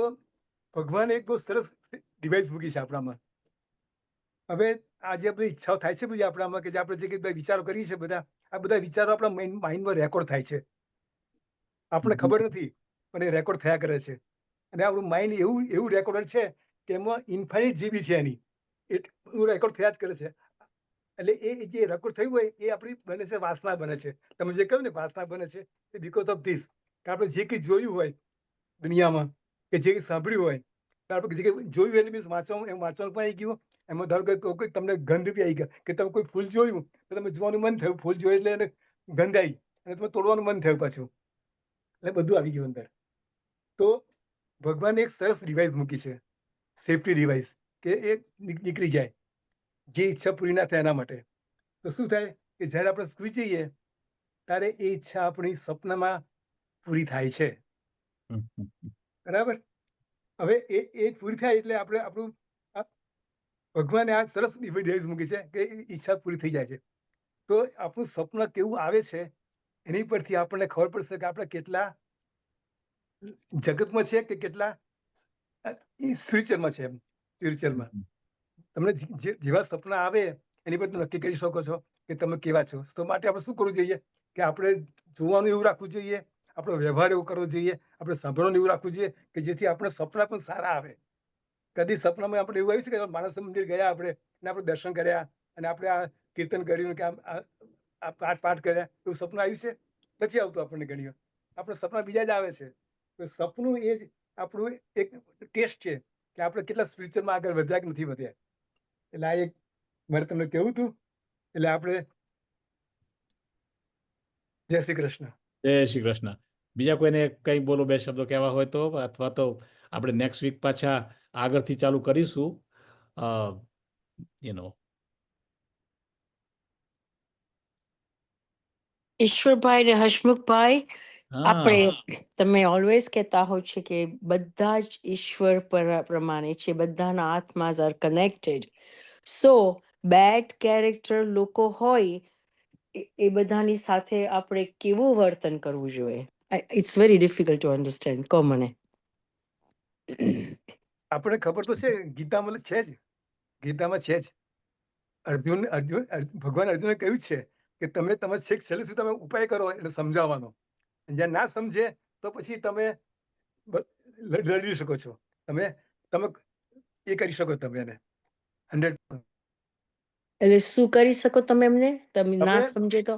ભગવાને એક બહુ સરસ ડિવાઇસ મૂકી છે આપણામાં. હવે આ જે બધી ઈચ્છાઓ થાય છે બધી આપણામાં, કે જે આપણે જે કંઈ વિચારો કરીએ છીએ બધા, આ બધા વિચારો આપણા માઇન્ડમાં રેકોર્ડ થાય છે. આપણે ખબર નથી પણ એ રેકોર્ડ થયા કરે છે. અને આપણું માઇન્ડ એવું રેકોર્ડર છે કે એમાં ઇન્ફાઇનિટ જીબી છે એની, એટલું રેકોર્ડ થયા જ કરે છે. એટલે એ જે રેકોર્ડ થયું હોય એ આપણી બને છે વાસના બને છે. તમે જે કહ્યું ને વાસના બને છે, એ બીકોઝ ઓફ ધીસ, કે આપણે જે કંઈ જોયું હોય દુનિયામાં, કે જે કંઈ સાંભળ્યું હોય, તો આપણે જે કંઈ જોયું એટલે મીન્સ વાંચવાનું પણ આવી ગયું. એમાં ધારો કે કોઈ તમને ગંધ બી આવી ગયા, કે તમે કોઈ ફૂલ જોયું તો તમે જોવાનું મન થયું, ફૂલ જોયું એટલે એને ગંધ આવી અને તમે તોડવાનું મન થયું પાછું, એટલે બધું આવી ગયું અંદર. તો ભગવાને એક સરસ ડિવાઇસ મૂકી છે, સેફ્ટી ડિવાઇસ, કે એ નીકળી જાય જે ઈચ્છા પૂરી ના થાય એના માટે. તો શું થાય કે જ્યારે આપણે સૂઈ જઈએ ત્યારે એ ઈચ્છા આપણી સપનામાં પૂરી થાય છે, બરાબર. હવે એ પૂરી થાય એટલે આપણું ભગવાને આ સરસ ડિવાઇસ મૂકી છે કે ઈચ્છા પૂરી થઈ જાય છે. તો આપણું સપના કેવું આવે છે એની પરથી આપણને ખબર પડશે કે આપણે કેટલા જગતમાં છે કે કેટલા સ્પિરિચ્યુઅલમાં છે. સ્પિરિચ્યુઅલમાં તમને જેવા સપના આવે એની પર તમે નક્કી કરી શકો છો કે તમે કેવા છો. તો માટે આપણે શું કરવું જોઈએ કે આપણે જોવાનું એવું રાખવું જોઈએ, આપણો વ્યવહાર એવો કરવો જોઈએ, આપણે સાંભળવાનું એવું રાખવું જોઈએ કે જેથી આપણે સપના પણ સારા આવે. કદી સપનામાં આપણે એવું આવ્યું છે કે માણસ મંદિર ગયા આપણે દર્શન કર્યા અને આપણે આ કીર્તન કર્યું કે આ પાઠ કર્યા, એવું સપનું આવ્યું છે? નથી આવતું આપણને. ઘણી વાર આપણે સપના બીજા જ આવે છે. તો સપનું એ જ આપણું એક ટેસ્ટ છે કે આપણે કેટલા સ્પિરિચ્યુઅલમાં આગળ વધ્યા કે નથી વધ્યા. એટલે આ એક મારે તમને કેવું હતું. એટલે આપણે જય શ્રી કૃષ્ણ. જય શ્રી કૃષ્ણ. બીજા કોઈને કંઈ બોલો, 2 શબ્દો કહેવા હોય તો, અથવા તો આપણે નેક્સ્ટ વીક પાછા આગળથી ચાલુ કરીશું. યુ નો ઈશ્વરભાઈ ને હસમુખભાઈ, હા આપણે તમે ઓલવેઝ કહેતા હોય છે કે બધા જ ઈશ્વર પ્રમાણે છે, બધાના આત્માઝ આર કનેક્ટેડ. સો બેડ કેરેક્ટર લોકો હોય એ બધાની સાથે આપણે કેવું વર્તન કરવું જોઈએ? It's very difficult to understand. કહો મને. આપણે ખબર તો છે ગીતામાં છે જ, ગીતામાં છે જ. ભગવાન અર્જુને કહ્યું છે કે તમે છેક છેલ્લે સુધી તમે ઉપાય કરો એટલે સમજાવવાનો. જ્યાં ના સમજે તો પછી તમે લડી શકો છો, તમે તમે એ કરી શકો તમે એને 100%. એટલે શું કરી શકો તમે એમને? તમે ના તમે સમજે તો?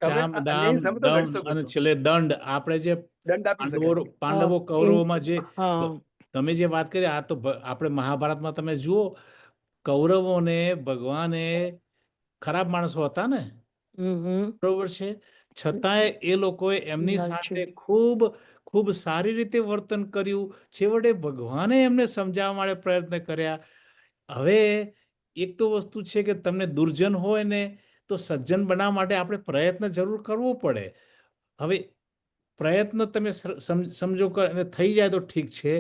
તમે સામ અન્યાયી દામ સામે તો લડી દમ શકો અને છો, છેલ્લે દંડ. આપણે જે દંડ આપી શકે. પાંડવો કૌરવોમાં જે હા. તમે જે વાત કરી, આ તો આપણે મહાભારતમાં તમે જુઓ, કૌરવોને ભગવાને ખરાબ માણસો હતા ને, હમ. બરોબર છે, છતાંય એ લોકોએ એમની સાથે ખૂબ ખૂબ સારી રીતે વર્તન કર્યું. છેવટે ભગવાને એમને સમજાવવા માટે પ્રયત્ન કર્યા. હવે એક તો વસ્તુ છે કે તમને દુર્જન હોય ને તો સજ્જન બનાવવા માટે આપણે પ્રયત્ન જરૂર કરવો પડે. હવે પ્રયત્ન તમે સમજો કે અને થઈ જાય તો ઠીક છે.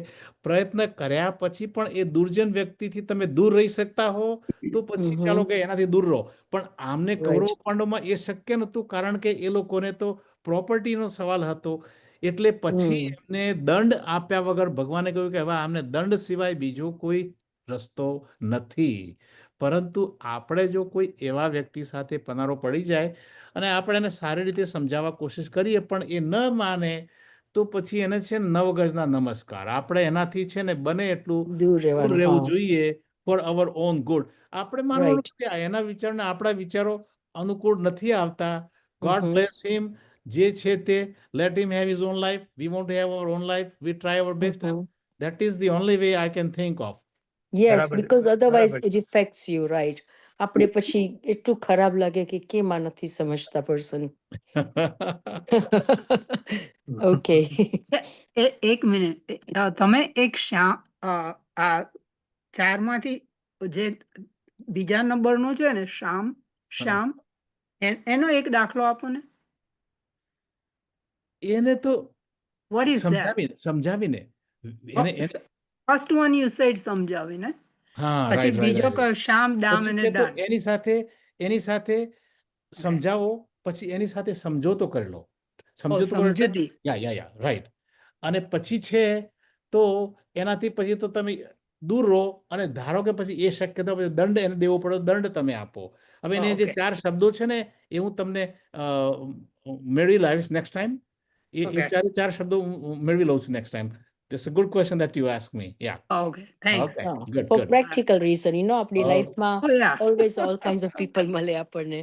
પ્રયત્ન કર્યા પછી પણ એ દુર્જન વ્યક્તિથી તમે દૂર રહી શકતા હો તો પછી ચાલો કે એનાથી દૂર રહો. પણ આમને કૌરવ પાંડવમાં એ શક્ય નહોતું, કારણ કે એ લોકોને તો પ્રોપર્ટીનો સવાલ હતો. એટલે પછી એમને દંડ આપ્યા વગર ભગવાને કહ્યું કે હવે આમને દંડ સિવાય બીજો કોઈ રસ્તો નથી. પરંતુ આપણે જો કોઈ એવા વ્યક્તિ સાથે પનારો પડી જાય અને આપણે એને સારી રીતે સમજાવવા કોશિશ કરીએ પણ એ ન માને તો પછી એને છે 9 ગજના નમસ્કાર. આપણે એનાથી છે ને બને એટલું દૂર દૂર રહેવાનું. રહેવું હા. જોઈએ ફોર અવર ઓન ગુડ. આપણે માનવાનું રાઈટ. કે એના વિચારને આપણા વિચારો અનુકૂળ નથી આવતા. ગોડ બ્લેસ હિમ. જે છે તે late him have his own life. We want to have our on life. V try our best. That is the only way I can think of. Yes, બરાબર છે, બીકોઝ અધરવાઇઝ બરાબર છે. It effects you, right? આપણે પછી એટલું ખરાબ લાગે કે કેમ આ નથી સમજતા પર્સન. ઓકે. એક મિનિટ. તમે એક આ ચારમાંથી જે બીજા નંબરનું છે ને, શ્યામ, એનો એક દાખલો આપો ને. એને તો વોટ ઇઝ ધેટ? સમજાવીને એને ફર્સ્ટ વન યુ સેડ સમજાવીને, હા, પછી રાઈટ બીજો કયો? શ્યામ, દામ પછી અને છે તો દંડ. એની સાથે સમજાવો, પછી એની સાથે સમજોતો કરી લો. સમજોતો કરો એટલે સમજૂતી. યા રાઈટ. અને પછી છે તો એનાથી પછી તો તમે દૂર રહો અને ધારો કે પછી એ શક્યતા પછી દંડ એને દેવો પડે, દંડ તમે આપો. હવે એને જે Okay. 4 શબ્દો છે ને એ હું તમને મેળવી લાવીશ નેક્સ્ટ ટાઈમ. એ Okay. 4 શબ્દો હું મેળવી લઉં છું next time. That's a good question that you ask me. Yeah. Okay, thanks. Okay. Good. For Good. Practical reason, આપણી Oh. લાઈફમાં Oh, yeah. Always all kinds of people મળે આપણને.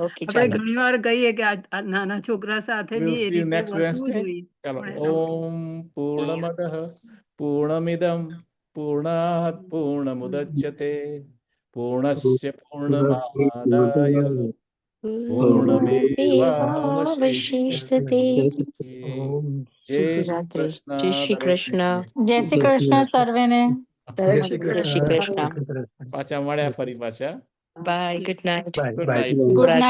ઓકે, આપણે ચાલો. ઘણીવાર કહીએ કે આ નાના છોકરા સાથે We'll B A see you રીતે next વર્તવું Wednesday. જોઈએ. ચલો. પણ ઓમ પૂર્ણમદઃ પૂર્ણમિદં પૂર્ણાત પૂર્ણમુદચ્યતે પૂર્ણસ્ય પૂર્ણમાદાય પૂર્ણમેવાવશિષ્યતે. જય શુભરાત્રિ. જય શ્રી કૃષ્ણ. જય શ્રી કૃષ્ણ સર્વેને. જય જય શ્રી કૃષ્ણ. પાછા મળ્યા ફરી પાછા. Bye. Good night. Bye, Good bye. night. Good night.